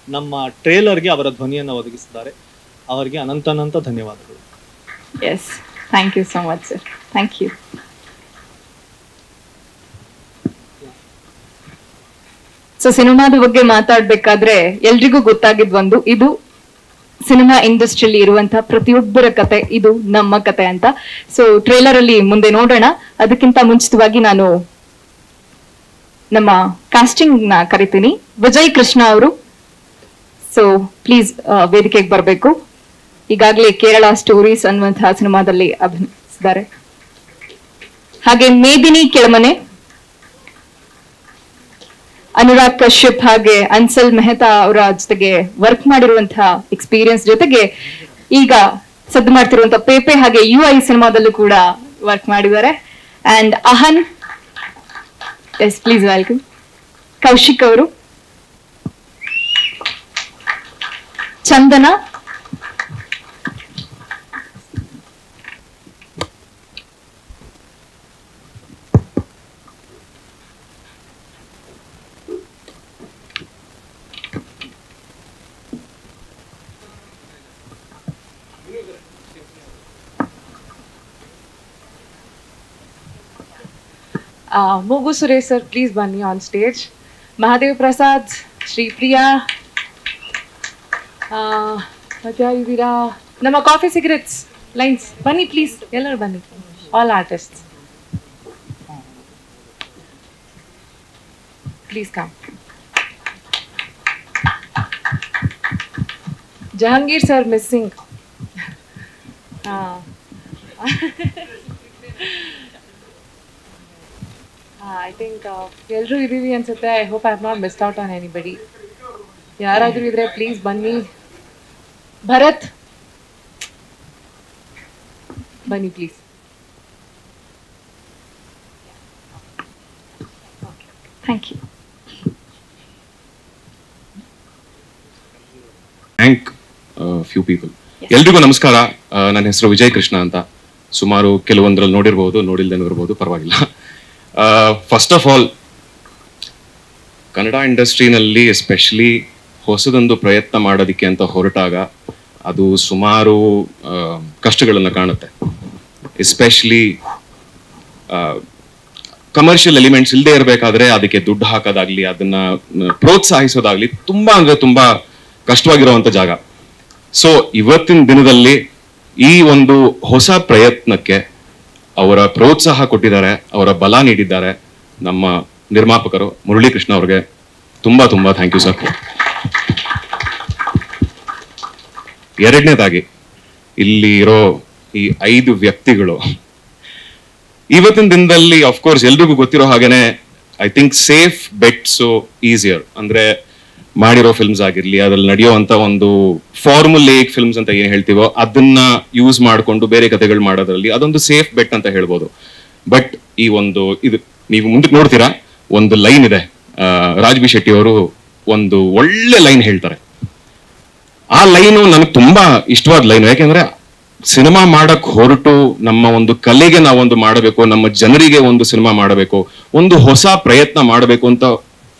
ನಮ್ಮ ಟ್ರೇಲರ್ಗೆ ಅವರ ಧ್ವನಿಯನ್ನು ಒದಗಿಸಿದ್ದಾರೆ. ಅವರಿಗೆ ಅನಂತ ಧನ್ಯವಾದಗಳು. Yes, thank you so much sir. Thank you. So ಸಿನಿಮಾದ ಬಗ್ಗೆ ಮಾತಾಡ್ಬೇಕಾದ್ರೆ ಎಲ್ರಿಗೂ ಗೊತ್ತಾಗಿದ್ ಒಂದು, ಇದು ಸಿನಿಮಾ ಇಂಡಸ್ಟ್ರಿಯಲ್ಲಿ ಇರುವಂತಹ ಪ್ರತಿಯೊಬ್ಬರ ಕತೆ, ಇದು ನಮ್ಮ ಕತೆ ಅಂತ. ಸೊ ಟ್ರೇಲರ್ ಅಲ್ಲಿ ಮುಂದೆ ನೋಡೋಣ. ಅದಕ್ಕಿಂತ ಮುಂಚಿತವಾಗಿ ನಾನು ನಮ್ಮ ಕಾಸ್ಟಿಂಗ್ ನ ಕರಿತೀನಿ. ವಿಜಯ್ ಕೃಷ್ಣ ಅವರು, ಸೊ ಪ್ಲೀಸ್ ವೇದಿಕೆಗೆ ಬರಬೇಕು. ಈಗಾಗಲೇ ಕೇರಳ ಸ್ಟೋರೀಸ್ ಅನ್ನುವಂತಹ ಸಿನಿಮಾದಲ್ಲಿ ಅಭಿನಯಿಸಿದ್ದಾರೆ. ಹಾಗೆ ಮೇದಿನಿ ಕೆಳಮನೆ, ಅನುರಾಗ್ ಕಶ್ಯಪ್ ಹಾಗೆ ಅನ್ಸಲ್ ಮೆಹ್ತಾ ಅವರ ಜೊತೆಗೆ ವರ್ಕ್ ಮಾಡಿರುವಂತಹ ಎಕ್ಸ್ಪೀರಿಯನ್ಸ್ ಜೊತೆಗೆ ಈಗ ಸದ್ದು ಮಾಡ್ತಿರುವಂತಹ ಪೇಪೆ ಹಾಗೆ UI ಸಿನಿಮಾದಲ್ಲೂ ಕೂಡ ವರ್ಕ್ ಮಾಡಿದ್ದಾರೆ. And Ahan, yes please welcome. Kaushik ಅವರು, ಚಂದನ, ಮೂಗು ಸುರೇಶ್ ಸರ್ ಪ್ಲೀಸ್ ಬನ್ನಿ ಆನ್ ಸ್ಟೇಜ್. ಮಹಾದೇವ್ ಪ್ರಸಾದ್, ಶ್ರೀಪ್ರಿಯಾ, ಮತ್ತೆ ಯಾರಿದ್ದೀರಾ, ನಮ್ಮ ಕಾಫಿ ಸಿಗರೆಟ್ಸ್ ಲೈನ್ಸ್ ಬನ್ನಿ ಪ್ಲೀಸ್, ಎಲ್ಲರೂ ಬನ್ನಿ, all artists please come. Jahangir sir missing. I think ಎಲ್ಲರೂ ಇದ್ದೀವಿ ಅನ್ಸುತ್ತೆ. I hope I have not missed out on anybody. ಯಾರಾದರೂ ಇದ್ರೆ ಪ್ಲೀಸ್ ಬನ್ನಿ. ಭರತ್ ಬನ್ನಿ please. Thank you. Thank few people. ಎಲ್ರಿಗೂ ನಮಸ್ಕಾರ. ನನ್ನ ಹೆಸರು ವಿಜಯ್ ಕೃಷ್ಣ ಅಂತ. ಸುಮಾರು ಕೆಲವೊಂದರಲ್ಲಿ ನೋಡಿರ್ಬೋದು, ನೋಡಿಲ್ದೇನೂ ಇರ್ಬೋದು, ಪರವಾಗಿಲ್ಲ. ಫಸ್ಟ್ ಆಫ್ ಆಲ್, ಕನ್ನಡ ಇಂಡಸ್ಟ್ರಿನಲ್ಲಿ ಎಸ್ಪೆಷಲಿ ಹೊಸದೊಂದು ಪ್ರಯತ್ನ ಮಾಡೋದಕ್ಕೆ ಅಂತ ಹೊರಟಾಗ ಅದು ಸುಮಾರು ಕಷ್ಟಗಳನ್ನು ಕಾಣುತ್ತೆ. ಎಸ್ಪೆಷಲಿ ಕಮರ್ಷಿಯಲ್ ಎಲಿಮೆಂಟ್ಸ್ ಇಲ್ಲದೆ ಇರಬೇಕಾದ್ರೆ ಅದಕ್ಕೆ ದುಡ್ಡು ಹಾಕೋದಾಗ್ಲಿ, ಅದನ್ನ ಪ್ರೋತ್ಸಾಹಿಸೋದಾಗ್ಲಿ ತುಂಬಾ ಅಂದ್ರೆ ತುಂಬಾ ಕಷ್ಟವಾಗಿರುವಂತ ಜಾಗ. ಸೊ ಇವತ್ತಿನ ದಿನದಲ್ಲಿ ಈ ಒಂದು ಹೊಸ ಪ್ರಯತ್ನಕ್ಕೆ ಅವರ ಪ್ರೋತ್ಸಾಹ ಕೊಟ್ಟಿದ್ದಾರೆ, ಅವರ ಬಲ ನೀಡಿದ್ದಾರೆ ನಮ್ಮ ನಿರ್ಮಾಪಕರು ಮುರಳೀಕೃಷ್ಣ ಅವ್ರಿಗೆ ತುಂಬಾ ತುಂಬಾ ಥ್ಯಾಂಕ್ ಯು ಸರ್. ಎರಡನೇದಾಗಿ ಇಲ್ಲಿ ಇರೋ ಈ 5 ವ್ಯಕ್ತಿಗಳು ಇವತ್ತಿನ ದಿನದಲ್ಲಿ ಅಫ್ಕೋರ್ಸ್ ಎಲ್ರಿಗೂ ಗೊತ್ತಿರೋ ಹಾಗೇನೆ I think safe bets easier. ಅಂದ್ರೆ ಮಾಡಿರೋ ಫಿಲ್ಮ್ಸ್ ಆಗಿರ್ಲಿ, ಅದ್ರಲ್ಲಿ ನಡೆಯುವಂತ ಒಂದು ಫಾರ್ಮುಲೇಕ್ ಫಿಲ್ಮ್ಸ್ ಅಂತ ಏನ್ ಹೇಳ್ತೀವೋ ಅದನ್ನ ಯೂಸ್ ಮಾಡಿಕೊಂಡು ಬೇರೆ ಕಥೆಗಳು ಮಾಡೋದ್ರಲ್ಲಿ ಅದೊಂದು ಸೇಫ್ ಬೆಟ್ ಅಂತ ಹೇಳ್ಬೋದು. ಬಟ್ ಈ ಒಂದು ಇದು ನೀವು ಮುಂದಕ್ಕೆ ನೋಡ್ತೀರಾ, ಒಂದು ಲೈನ್ ಇದೆ, ರಾಜ್ ಬಿ ಶೆಟ್ಟಿ ಅವರು ಒಂದು ಒಳ್ಳೆ ಲೈನ್ ಹೇಳ್ತಾರೆ. ಆ ಲೈನು ನನಗೆ ತುಂಬಾ ಇಷ್ಟವಾದ ಲೈನ್. ಯಾಕೆಂದ್ರೆ ಸಿನಿಮಾ ಮಾಡಕ್ ಹೊರಟು ನಮ್ಮ ಒಂದು ಕಲೆಗೆ ನಾವೊಂದು ಮಾಡಬೇಕು, ನಮ್ಮ ಜನರಿಗೆ ಒಂದು ಸಿನಿಮಾ ಮಾಡಬೇಕು, ಒಂದು ಹೊಸ ಪ್ರಯತ್ನ ಮಾಡಬೇಕು ಅಂತ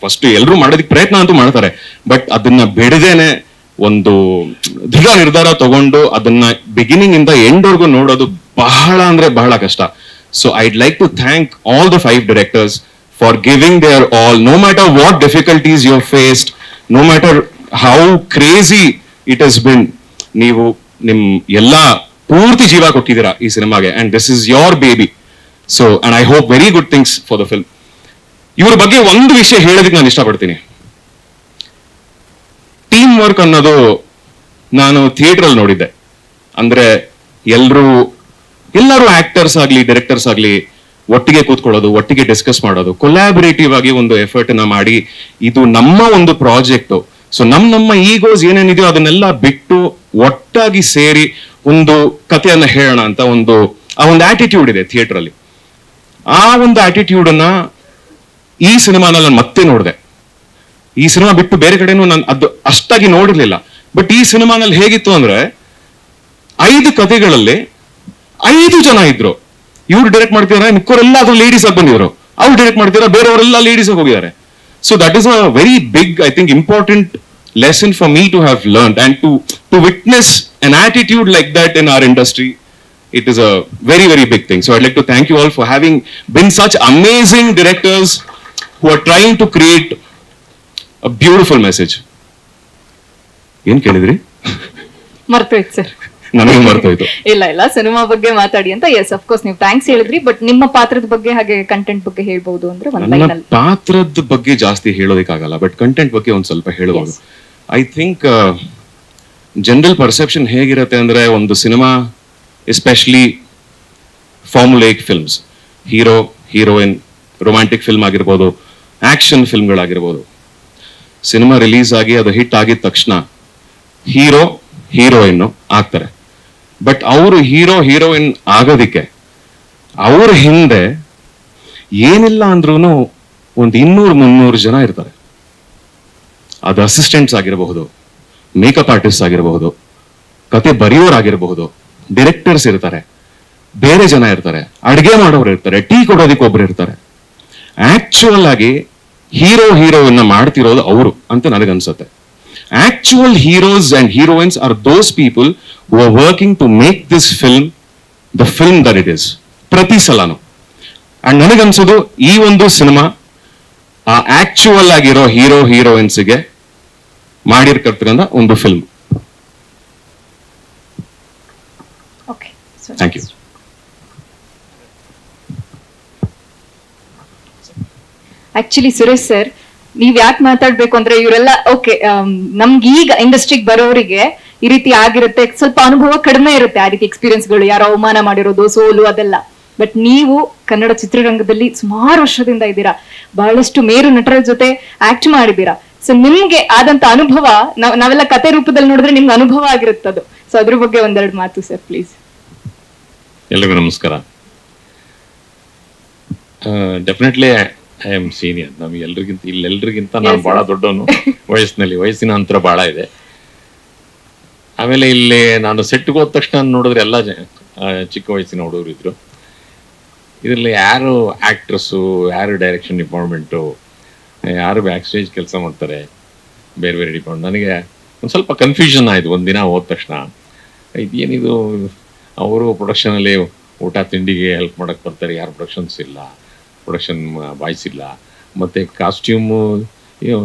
ಫಸ್ಟ್ ಎಲ್ಲರೂ ಮಾಡೋದಕ್ಕೆ ಪ್ರಯತ್ನ ಅಂತೂ ಮಾಡ್ತಾರೆ. ಬಟ್ ಅದನ್ನ ಬಿಡದೇನೆ ಒಂದು ದೃಢ ನಿರ್ಧಾರ ತಗೊಂಡು ಅದನ್ನ ಬಿಗಿನಿಂಗ್ ಇಂದ ಎಂಡ್ ವರ್ಗು ನೋಡೋದು ಬಹಳ ಅಂದ್ರೆ ಬಹಳ ಕಷ್ಟ. So I'd like to thank all the 5 directors for giving their all, no matter what difficulties you have faced, no matter how crazy it has been. ನೀವು ನಿಮ್ ಎಲ್ಲಾ ಪೂರ್ತಿ ಜೀವ ಕೊಟ್ಟಿದ್ದೀರಾ ಈ ಸಿನಿಮಾಗೆ, and this is your baby. So and I hope very good things for the film. ಇವ್ರ ಬಗ್ಗೆ ಒಂದು ವಿಷಯ ಹೇಳೋದಕ್ಕೆ ನಾನು ಇಷ್ಟಪಡ್ತೀನಿ. ಟೀಮ್ ವರ್ಕ್ ಅನ್ನೋದು ನಾನು ಥಿಯೇಟರ್ ಅಲ್ಲಿ ನೋಡಿದ್ದೆ. ಅಂದ್ರೆ ಎಲ್ಲರೂ ಆಕ್ಟರ್ಸ್ ಆಗ್ಲಿ, ಡೈರೆಕ್ಟರ್ಸ್ ಆಗ್ಲಿ ಒಟ್ಟಿಗೆ ಕೂತ್ಕೊಳ್ಳೋದು, ಒಟ್ಟಿಗೆ ಡಿಸ್ಕಸ್ ಮಾಡೋದು, ಕೊಲ್ಯಾಬರೇಟಿವ್ ಆಗಿ ಒಂದು ಎಫರ್ಟ್ ನ ಮಾಡಿ ಇದು ನಮ್ಮ ಒಂದು ಪ್ರಾಜೆಕ್ಟ್, ಸೊ ನಮ್ಮ ಈಗೋಸ್ ಏನೇನಿದೆಯೋ ಅದನ್ನೆಲ್ಲ ಬಿಟ್ಟು ಒಟ್ಟಾಗಿ ಸೇರಿ ಒಂದು ಕಥೆಯನ್ನ ಹೇಳೋಣ ಅಂತ ಆ ಒಂದು ಆಟಿಟ್ಯೂಡ್ ಇದೆ ಥಿಯೇಟರ್ ಅಲ್ಲಿ. ಆ ಒಂದು ಆಟಿಟ್ಯೂಡ್ ಅನ್ನ ಈ ಸಿನಿಮಾನಲ್ಲಿ ನಾನು ಮತ್ತೆ ನೋಡಿದೆ. ಈ ಸಿನಿಮಾ ಬಿಟ್ಟು ಬೇರೆ ಕಡೆನೂ ನಾನು ಅದು ಅಷ್ಟಾಗಿ ನೋಡಿರ್ಲಿಲ್ಲ. ಬಟ್ ಈ ಸಿನಿಮಾನಲ್ಲಿ ಹೇಗಿತ್ತು ಅಂದ್ರೆ 5 ಕಥೆಗಳಲ್ಲಿ 5 ಜನ ಇದ್ರು. ಇವ್ರು ಡೈರೆಕ್ಟ್ ಮಾಡ್ತಿದಾರೆ, ಮಿಕ್ಕವರೆಲ್ಲ ಅದ್ರ ಲೇಡೀಸ್ ಆಗಿ ಬಂದಿದ್ರು. ಅವ್ರು ಡೈರೆಕ್ಟ್ ಮಾಡ್ತಿದಾರೆ, ಬೇರೆಯವರೆಲ್ಲ ಲೇಡೀಸ್ ಆಗಿ ಹೋಗಿದ್ದಾರೆ. So that is a very big, I think important lesson for me to have learned, and to witness an attitude like that in our industry, it is a very, very big thing. So I'd like to thank you all for having been such amazing directors who are trying to create a beautiful message. ಏನ್ ಕೇಳಿದ್ರಿ? ಮರ್ತೋಯ್ತು sir. ನನಗೆ ಮರ್ತೋಯ್ತು. ಇಲ್ಲ cinema ಬಗ್ಗೆ ಮಾತಾಡಿ ಅಂತ. S of course ನೀವು thanks ಹೇಳಿದ್ರಿ, but ನಿಮ್ಮ ಪಾತ್ರದ ಬಗ್ಗೆ ಹಾಗೆ ಕಂಟೆಂಟ್ ಬಗ್ಗೆ ಹೇಳ್ಬಹುದು ಅಂದ್ರೆ ನನ್ನ ಪಾತ್ರದ ಬಗ್ಗೆ ಜಾಸ್ತಿ ಹೇಳೋದಕ್ಕಾಗಲ್ಲ, ಬಟ್ ಕಂಟೆಂಟ್ ಬಗ್ಗೆ ಒಂದ್ ಸ್ವಲ್ಪ ಹೇಳ್ಬೋದು. ಐ ಥಿಂಕ್ ಜನರಲ್ ಪರ್ಸೆಪ್ಷನ್ ಹೇಗಿರುತ್ತೆ ಅಂದ್ರೆ, ಒಂದು cinema especially formulaic films, hero heroine, romantic film ಆಗಿರ್ಬೋದು, ಆಕ್ಷನ್ ಫಿಲ್ಮ್ಗಳಾಗಿರ್ಬೋದು, ಸಿನಿಮಾ ರಿಲೀಸ್ ಆಗಿ ಅದು ಹಿಟ್ ಆಗಿದ ತಕ್ಷಣ ಹೀರೋ ಹೀರೋಯಿನ್ ಆಗ್ತಾರೆ. ಬಟ್ ಅವರು ಹೀರೋ ಹೀರೋಯಿನ್ ಆಗೋದಿಕ್ಕೆ ಅವ್ರ ಹಿಂದೆ ಏನಿಲ್ಲ ಅಂದ್ರೂ ಒಂದು 200-300 ಜನ ಇರ್ತಾರೆ. ಅದು ಅಸಿಸ್ಟೆಂಟ್ಸ್ ಆಗಿರಬಹುದು, ಮೇಕಪ್ ಆರ್ಟಿಸ್ಟ್ ಆಗಿರಬಹುದು, ಕತೆ ಬರೆಯೋರಾಗಿರಬಹುದು, ಡೈರೆಕ್ಟರ್ಸ್ ಇರ್ತಾರೆ, ಬೇರೆ ಜನ ಇರ್ತಾರೆ, ಅಡುಗೆ ಮಾಡೋರು ಇರ್ತಾರೆ, ಟೀ ಕೊಡೋದಿಕ್ಕೆ ಒಬ್ರು ಇರ್ತಾರೆ. ಆಕ್ಚುಯಲ್ ಆಗಿ ಹೀರೋ ಹೀರೋಯಿನ್ ಮಾಡ್ತಿರೋದು ಅವರು ಅಂತ ನನಗನ್ಸುತ್ತೆ. Actual heroes and heroines are those people who are working to make this film the film that it is. ಪ್ರತಿ ಸಲನು ಅಂಡ್ ನನಗನ್ಸೋದು ಈ ಒಂದು ಸಿನಿಮಾ ಆ ಆಕ್ಚುವಲ್ ಆಗಿರೋ ಹೀರೋ ಹೀರೋಯಿನ್ಸ್ಗೆ ಮಾಡಿರ್ತಕ್ಕಂಥ ಒಂದು film. Okay, thank you. Actually Suresh sir, ನೀವ್ ಯಾಕೆ ಮಾತಾಡ್ಬೇಕು ಅಂದ್ರೆ ಇವರೆಲ್ಲ ಓಕೆ, ನಮ್ಗೆ ಈಗ ಇಂಡಸ್ಟ್ರಿಗೆ ಬರೋರಿಗೆ ಈ ರೀತಿ ಆಗಿರುತ್ತೆ, ಸ್ವಲ್ಪ ಅನುಭವ ಕಡಿಮೆ ಇರುತ್ತೆ, ಆ ರೀತಿ ಎಕ್ಸ್ಪೀರಿಯನ್ಸ್ಗಳು, ಯಾರೋ ಅವಮಾನ ಮಾಡಿರೋದು, ಸೋಲು ಅದೆಲ್ಲ. ಬಟ್ ನೀವು ಕನ್ನಡ ಚಿತ್ರರಂಗದಲ್ಲಿ ಸುಮಾರು ವರ್ಷದಿಂದ ಇದ್ದೀರಾ, ಬಹಳಷ್ಟು ಮೇರು ನಟರ ಜೊತೆ ಆಕ್ಟ್ ಮಾಡಿದ್ದೀರಾ. ಸೊ ನಿಮ್ಗೆ ಆದಂತ ಅನುಭವ ನಾವೆಲ್ಲ ಕತೆ ರೂಪದಲ್ಲಿ ನೋಡಿದ್ರೆ ನಿಮ್ಗೆ ಅನುಭವ ಆಗಿರುತ್ತದು. ಸೊ ಅದ್ರ ಬಗ್ಗೆ ಒಂದೆರಡು ಮಾತು ಸರ್ ಪ್ಲೀಸ್. ಎಲ್ರಿಗೂ ನಮಸ್ಕಾರ. Definitely I am senior. ನಮಗೆ ಇಲ್ಲೆಲ್ರಿಗಿಂತ ನಾನು ಬಹಳ ದೊಡ್ಡವನು ವಯಸ್ಸಿನಲ್ಲಿ, ವಯಸ್ಸಿನ ಅಂತರ ಬಹಳ ಇದೆ. ಆಮೇಲೆ ಇಲ್ಲಿ ನಾನು ಸೆಟ್ಗೆ ಹೋದ ತಕ್ಷಣ ನೋಡಿದ್ರೆ ಎಲ್ಲ ಚಿಕ್ಕ ವಯಸ್ಸಿನ ಹುಡುಗರು ಇದ್ರು. ಇದರಲ್ಲಿ ಯಾರು ಆಕ್ಟ್ರಸ್ಸು, ಯಾರು ಡೈರೆಕ್ಷನ್ ಡಿಪಾರ್ಟ್ಮೆಂಟು, ಯಾರು ಬ್ಯಾಕ್ ಸ್ಟೇಜ್ ಕೆಲಸ ಮಾಡ್ತಾರೆ, ಬೇರೆ ಬೇರೆ ಡಿಪಾರ್ಟ್ಮೆಂಟ್. ನನಗೆ ಒಂದು ಸ್ವಲ್ಪ ಕನ್ಫ್ಯೂಷನ್ ಆಯಿತು ಒಂದಿನ ಹೋದ ತಕ್ಷಣ. ಇದೇನಿದು, ಅವರು ಪ್ರೊಡಕ್ಷನಲ್ಲಿ ಊಟ ತಿಂಡಿಗೆ ಹೆಲ್ಪ್ ಮಾಡೋಕ್ಕೆ ಬರ್ತಾರೆ, ಯಾರು ಪ್ರೊಡಕ್ಷನ್ಸ್ ಇಲ್ಲ, ಪ್ರೊಡಕ್ಷನ್ ಬಾಯ್ಸ್ ಇಲ್ಲ. ಮತ್ತು ಕಾಸ್ಟ್ಯೂಮು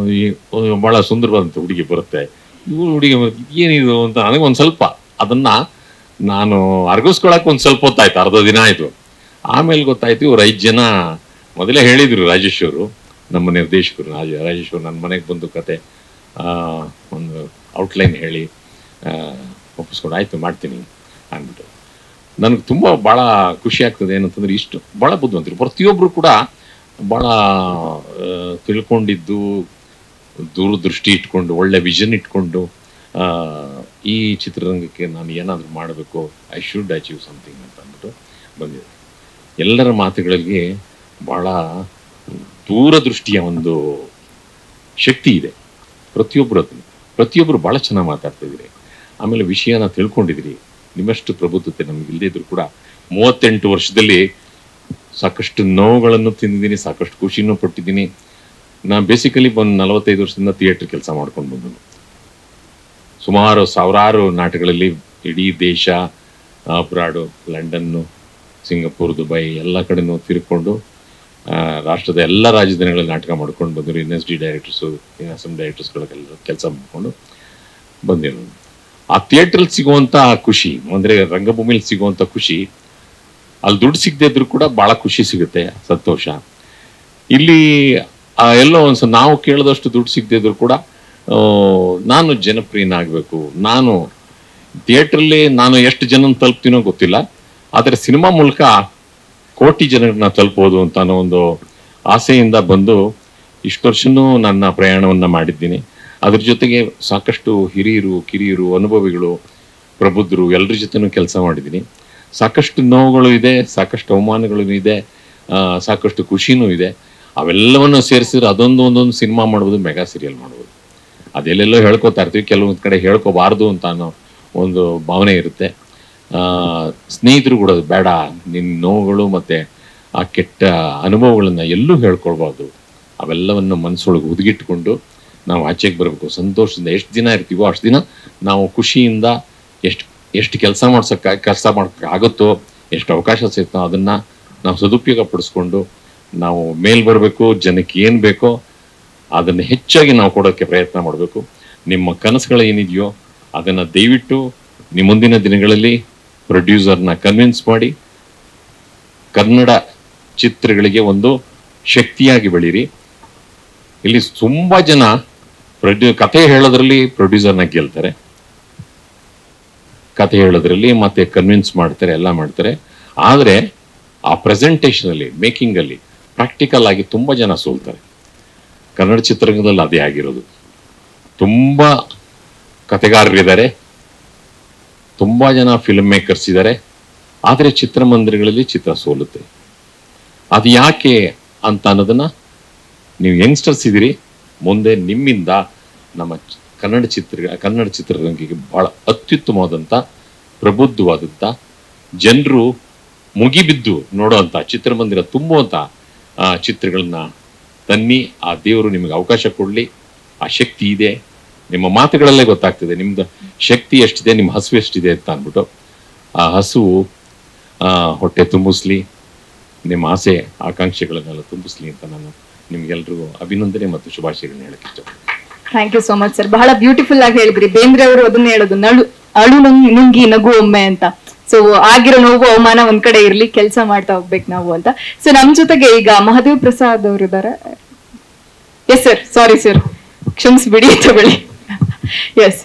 ಭಾಳ ಸುಂದರವಾದಂಥ ಹುಡುಗಿ ಬರುತ್ತೆ, ಇವು ಹುಡುಗಿ ಬರುತ್ತೆ, ಏನಿದು ಅಂತ ನನಗೆ ಒಂದು ಸ್ವಲ್ಪ ಅದನ್ನು ನಾನು ಅರ್ಗಿಸ್ಕೊಳಕ್ಕೆ ಒಂದು ಸ್ವಲ್ಪ ಹೊತ್ತಾಯ್ತು, ಅರ್ಧ ದಿನ ಆಯಿತು. ಆಮೇಲೆ ಗೊತ್ತಾಯ್ತು ಇವ್ರು 5 ಜನ ಮೊದಲೇ ಹೇಳಿದರು. ರಾಜೇಶ್ ಅವರು, ನಮ್ಮ ನಿರ್ದೇಶಕರು ರಾಜೇಶ್ ಅವರು ನನ್ನ ಮನೆಗೆ ಬಂದು ಕತೆ ಒಂದು ಔಟ್ಲೈನ್ ಹೇಳಿ ಒಪ್ಪಿಸ್ಕೊಂಡು ಆಯಿತು ಮಾಡ್ತೀನಿ ಅಂದ್ಬಿಟ್ಟು. ನನಗೆ ತುಂಬ ಭಾಳ ಖುಷಿ ಆಗ್ತದೆ. ಏನಂತಂದರೆ ಇಷ್ಟು ಭಾಳ ಬುದ್ಧಿವಂತರು, ಪ್ರತಿಯೊಬ್ಬರು ಕೂಡ ಭಾಳ ತಿಳ್ಕೊಂಡಿದ್ದು, ದೂರದೃಷ್ಟಿ ಇಟ್ಕೊಂಡು, ಒಳ್ಳೆ ವಿಷನ್ ಇಟ್ಕೊಂಡು ಈ ಚಿತ್ರರಂಗಕ್ಕೆ ನಾನು ಏನಾದರೂ ಮಾಡಬೇಕು, ಐ ಶುಡ್ ಅಚೀವ್ ಸಮಥಿಂಗ್ ಅಂತ ಅಂದ್ಬಿಟ್ಟು ಬಂದಿದೆ. ಎಲ್ಲರ ಮಾತುಗಳಿಗೆ ಭಾಳ ದೂರದೃಷ್ಟಿಯ ಒಂದು ಶಕ್ತಿ ಇದೆ ಪ್ರತಿಯೊಬ್ಬರು ಭಾಳ ಚೆನ್ನಾಗಿ ಮಾತಾಡ್ತಾಯಿದ್ದೀರಿ. ಆಮೇಲೆ ವಿಷಯನ ತಿಳ್ಕೊಂಡಿದ್ದೀರಿ. ನಿಮ್ಮಷ್ಟು ಪ್ರಬುದ್ಧತೆ ನಮ್ಗೆ ಇಲ್ಲದೇ ಇದ್ರು ಕೂಡ 38 ವರ್ಷದಲ್ಲಿ ಸಾಕಷ್ಟು ನೋವುಗಳನ್ನು ತಿಂದಿದ್ದೀನಿ, ಸಾಕಷ್ಟು ಖುಷಿನೂ ಪಟ್ಟಿದ್ದೀನಿ. ನಾನು ಬೇಸಿಕಲಿ ಒಂದು 45 ವರ್ಷದಿಂದ ಥಿಯೇಟ್ರ್ ಕೆಲಸ ಮಾಡ್ಕೊಂಡು ಬಂದನು. ಸುಮಾರು ಸಾವಿರಾರು ನಾಟಕಗಳಲ್ಲಿ ಇಡೀ ದೇಶ, ಅಬ್ರಾಡು, ಲಂಡನ್ನು, ಸಿಂಗಪುರ್, ದುಬೈ ಎಲ್ಲ ಕಡೆನೂ ತಿರ್ಕೊಂಡು ರಾಷ್ಟ್ರದ ಎಲ್ಲ ರಾಜಧಾನಿಗಳಲ್ಲಿ ನಾಟಕ ಮಾಡ್ಕೊಂಡು ಬಂದರು. NSD ಡೈರೆಕ್ಟರ್ಸು, NSM ಡೈರೆಕ್ಟರ್ಸ್ಗಳಿಗೆಲ್ಲ ಕೆಲಸ ಮಾಡಿಕೊಂಡು ಬಂದಿರೋ. ಆ ಥಿಯೇಟ್ರಲ್ಲಿ ಸಿಗುವಂಥ ಖುಷಿ, ಅಂದರೆ ರಂಗಭೂಮಿಲಿ ಸಿಗುವಂಥ ಖುಷಿ, ಅಲ್ಲಿ ದುಡ್ಡು ಸಿಗದೇ ಇದ್ರೂ ಕೂಡ ಭಾಳ ಖುಷಿ ಸಿಗುತ್ತೆ, ಸಂತೋಷ. ಇಲ್ಲಿ ಎಲ್ಲೋ ಒಂದು ನಾವು ಕೇಳಿದಷ್ಟು ದುಡ್ಡು ಸಿಗದೇ ಇದ್ರೂ ಕೂಡ ನಾನು ಜನಪ್ರಿಯನಾಗಬೇಕು, ನಾನು ಥಿಯೇಟ್ರಲ್ಲಿ ನಾನು ಎಷ್ಟು ಜನ ತಲುಪ್ತೀನೋ ಗೊತ್ತಿಲ್ಲ, ಆದರೆ ಸಿನಿಮಾ ಮೂಲಕ ಕೋಟಿ ಜನರನ್ನ ತಲುಪೋದು ಅಂತ ಅನ್ನೋ ಒಂದು ಆಸೆಯಿಂದ ಬಂದು ಇಷ್ಟು ವರ್ಷನೂ ನನ್ನ ಪ್ರಯಾಣವನ್ನು ಮಾಡಿದ್ದೀನಿ. ಅದ್ರ ಜೊತೆಗೆ ಸಾಕಷ್ಟು ಹಿರಿಯರು, ಕಿರಿಯರು, ಅನುಭವಿಗಳು, ಪ್ರಬುದ್ಧರು ಎಲ್ಲರ ಜೊತೆನೂ ಕೆಲಸ ಮಾಡಿದ್ದೀನಿ. ಸಾಕಷ್ಟು ನೋವುಗಳು ಇದೆ, ಸಾಕಷ್ಟು ಅವಮಾನಗಳು ಇದೆ, ಸಾಕಷ್ಟು ಖುಷಿನೂ ಇದೆ. ಅವೆಲ್ಲವನ್ನು ಸೇರಿಸಿದ್ರೆ ಒಂದೊಂದು ಸಿನಿಮಾ ಮಾಡ್ಬೋದು, ಮೆಗಾ ಸೀರಿಯಲ್ ಮಾಡ್ಬೋದು. ಅದೆಲ್ಲೆಲ್ಲೋ ಹೇಳ್ಕೊತಾ ಇರ್ತೀವಿ, ಕೆಲವೊಂದು ಕಡೆ ಹೇಳ್ಕೋಬಾರ್ದು ಅಂತ ಅನ್ನೋ ಒಂದು ಭಾವನೆ ಇರುತ್ತೆ. ಸ್ನೇಹಿತರು ಕೂಡ ಬೇಡ, ನಿನ್ನ ನೋವುಗಳು ಮತ್ತು ಆ ಕೆಟ್ಟ ಅನುಭವಗಳನ್ನು ಎಲ್ಲೂ ಹೇಳ್ಕೊಳ್ಬಾರ್ದು, ಅವೆಲ್ಲವನ್ನು ಮನಸ್ಸೊಳಗೆ ಹುದುಗಿಟ್ಕೊಂಡು ನಾವು ಆಚೆಗೆ ಬರಬೇಕು. ಸಂತೋಷದಿಂದ ಎಷ್ಟು ದಿನ ಇರ್ತೀವೋ ಅಷ್ಟು ದಿನ ನಾವು ಖುಷಿಯಿಂದ ಎಷ್ಟು ಕೆಲಸ ಮಾಡೋಕ್ಕಾಗುತ್ತೋ, ಎಷ್ಟು ಅವಕಾಶ ಸಿಗ್ತೋ ಅದನ್ನು ನಾವು ಸದುಪಯೋಗ ಪಡಿಸ್ಕೊಂಡು ನಾವು ಮೇಲ್ ಬರಬೇಕು. ಜನಕ್ಕೆ ಏನು ಬೇಕೋ ಅದನ್ನು ಹೆಚ್ಚಾಗಿ ನಾವು ಕೊಡೋಕ್ಕೆ ಪ್ರಯತ್ನ ಮಾಡಬೇಕು. ನಿಮ್ಮ ಕನಸುಗಳು ಏನಿದೆಯೋ ಅದನ್ನು ದಯವಿಟ್ಟು ನಿಮ್ಮ ಮುಂದಿನ ದಿನಗಳಲ್ಲಿ ಪ್ರೊಡ್ಯೂಸರ್ನ ಕನ್ವಿನ್ಸ್ ಮಾಡಿ ಕನ್ನಡ ಚಿತ್ರಗಳಿಗೆ ಒಂದು ಶಕ್ತಿಯಾಗಿ ಬೆಳೀರಿ. ಇಲ್ಲಿ ತುಂಬ ಜನ ಕತೆ ಹೇಳೋದ್ರಲ್ಲಿ ಪ್ರೊಡ್ಯೂಸರ್ನ ಗೆಲ್ತಾರೆ, ಕತೆ ಹೇಳೋದ್ರಲ್ಲಿ ಮತ್ತೆ ಕನ್ವಿನ್ಸ್ ಮಾಡ್ತಾರೆ, ಎಲ್ಲ ಮಾಡ್ತಾರೆ. ಆದರೆ ಆ ಪ್ರೆಸೆಂಟೇಷನಲ್ಲಿ, ಮೇಕಿಂಗಲ್ಲಿ ಪ್ರಾಕ್ಟಿಕಲ್ ಆಗಿ ತುಂಬ ಜನ ಸೋಲ್ತಾರೆ. ಕನ್ನಡ ಚಿತ್ರರಂಗದಲ್ಲಿ ಅದೇ ಆಗಿರೋದು. ತುಂಬ ಕತೆಗಾರರಿದ್ದಾರೆ, ತುಂಬ ಜನ ಫಿಲ್ಮ್ ಮೇಕರ್ಸ್ ಇದ್ದಾರೆ, ಆದರೆ ಚಿತ್ರಮಂದಿರಗಳಲ್ಲಿ ಚಿತ್ರ ಸೋಲುತ್ತೆ. ಅದು ಯಾಕೆ ಅಂತ ಅನ್ನೋದನ್ನು ನೀವು ಯಂಗ್ಸ್ಟರ್ಸ್ ಇದ್ದೀರಿ, ಮುಂದೆ ನಿಮ್ಮಿಂದ ನಮ್ಮ ಕನ್ನಡ ಚಿತ್ರರಂಗಕ್ಕೆ ಭಾಳ ಅತ್ಯುತ್ತಮವಾದಂಥ, ಪ್ರಬುದ್ಧವಾದಂಥ, ಜನರು ಮುಗಿಬಿದ್ದು ನೋಡುವಂಥ, ಚಿತ್ರಮಂದಿರ ತುಂಬುವಂಥ ಚಿತ್ರಗಳನ್ನ ತನ್ನಿ. ಆ ದೇವರು ನಿಮಗೆ ಅವಕಾಶ ಕೊಡಲಿ. ಆ ಶಕ್ತಿ ಇದೆ, ನಿಮ್ಮ ಮಾತುಗಳಲ್ಲೇ ಗೊತ್ತಾಗ್ತದೆ ನಿಮ್ದು ಶಕ್ತಿ ಎಷ್ಟಿದೆ, ನಿಮ್ಮ ಹಸು ಎಷ್ಟಿದೆ ಅಂತ ಅಂದ್ಬಿಟ್ಟು. ಆ ಹಸುವು ಹೊಟ್ಟೆ ತುಂಬಿಸ್ಲಿ, ನಿಮ್ಮ ಆಸೆ ಆಕಾಂಕ್ಷೆಗಳನ್ನೆಲ್ಲ ತುಂಬಿಸ್ಲಿ ಅಂತ ನಾನು ನಿಮ್ಗೆಲ್ರಿಗೂ ಅಭಿನಂದನೆ ಮತ್ತು ಶುಭಾಶಯಗಳನ್ನ ಹೇಳಕ್ಕೆ ಇಷ್ಟಪಡ್ತೀನಿ. Thank you so much sir. ಬಹಳ ಬ್ಯೂಟಿಫುಲ್ ಆಗಿ ಹೇಳಿದ್ರಿ. ಬೇಂದ್ರೆ ಅವರು ಅದನ್ನ ಹೇಳೋದು, ಅಳು ನುಂಗಿ ನಗು ಒಮ್ಮೆ ಅಂತ. ಸೊ ಆಗಿರೋ ನೋವು ಅವಮಾನ ಒಂದ್ ಕಡೆ ಇರ್ಲಿ, ಕೆಲಸ ಮಾಡ್ತಾ ಹೋಗ್ಬೇಕು ನಾವು ಅಂತ. ಸೊ ನಮ್ ಜೊತೆಗೆ ಈಗ ಮಹಾದೇವ್ ಪ್ರಸಾದ್ ಅವರು ಇದ್ದಾರೆ. ಎಸ್ ಸರ್, ಸಾರಿ ಸರ್, ಕ್ಷಮಿಸ್ಬಿಡಿ, ತಗೊಳ್ಳಿ. ಎಸ್,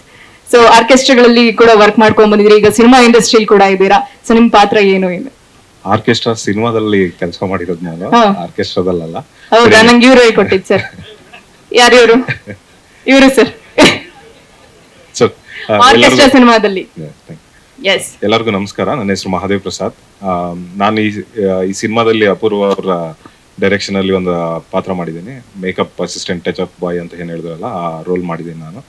ಸೊ ಆರ್ಕೆಸ್ಟ್ರಾಗಳಲ್ಲಿ ಕೂಡ ವರ್ಕ್ ಮಾಡ್ಕೊಂಡ್ ಬಂದಿದ್ರಿ, ಈಗ ಸಿನಿಮಾ ಇಂಡಸ್ಟ್ರಿಯಲ್ಲಿ ಕೂಡ ಇದ್ದೀರಾ. ಸೊ ನಿಮ್ ಪಾತ್ರ ಏನು ಇದೆ? ಆರ್ಕೆಸ್ಟ್ರಾ ಸಿನಿಮಾದಲ್ಲಿ ಕೆಲಸ ಮಾಡಿರೋದು ನಾನು, ಆರ್ಕೆಸ್ಟ್ರಾದಲ್ಲ. ಹೌದಾ? ನಂಗೆ ಇವ್ರು ಹೇಳ್ಕೊಟ್ಟಿದ್ ಸರ್. ಯಾರು ಇವರು? ಇವರು ಸರ್, ಆರ್ಕೆಸ್ಟ್ರಾ ಸಿನಿಮಾದಲ್ಲಿ. ಎಸ್, ಎಲ್ಲರಿಗೂ ನಮಸ್ಕಾರ. ನನ್ನ ಹೆಸರು ಮಹಾದೇವ್ ಪ್ರಸಾದ್. ನಾನು ಈ ಸಿನಿಮಾದಲ್ಲಿ ಅಪೂರ್ವ ಅವರ ಡೈರೆಕ್ಷನ್ ಅಲ್ಲಿ ಒಂದು ಪಾತ್ರ ಮಾಡಿದ್ದೀನಿ. ಮೇಕಪ್ ಅಸಿಸ್ಟೆಂಟ್, ಟಚ್ ಅಪ್ ಬಾಯ್ ಅಂತ ಏನ್ ಹೇಳಿದ್ರಲ್ಲ, ಆ ರೋಲ್ ಮಾಡಿದ್ದೀನಿ ನಾನು.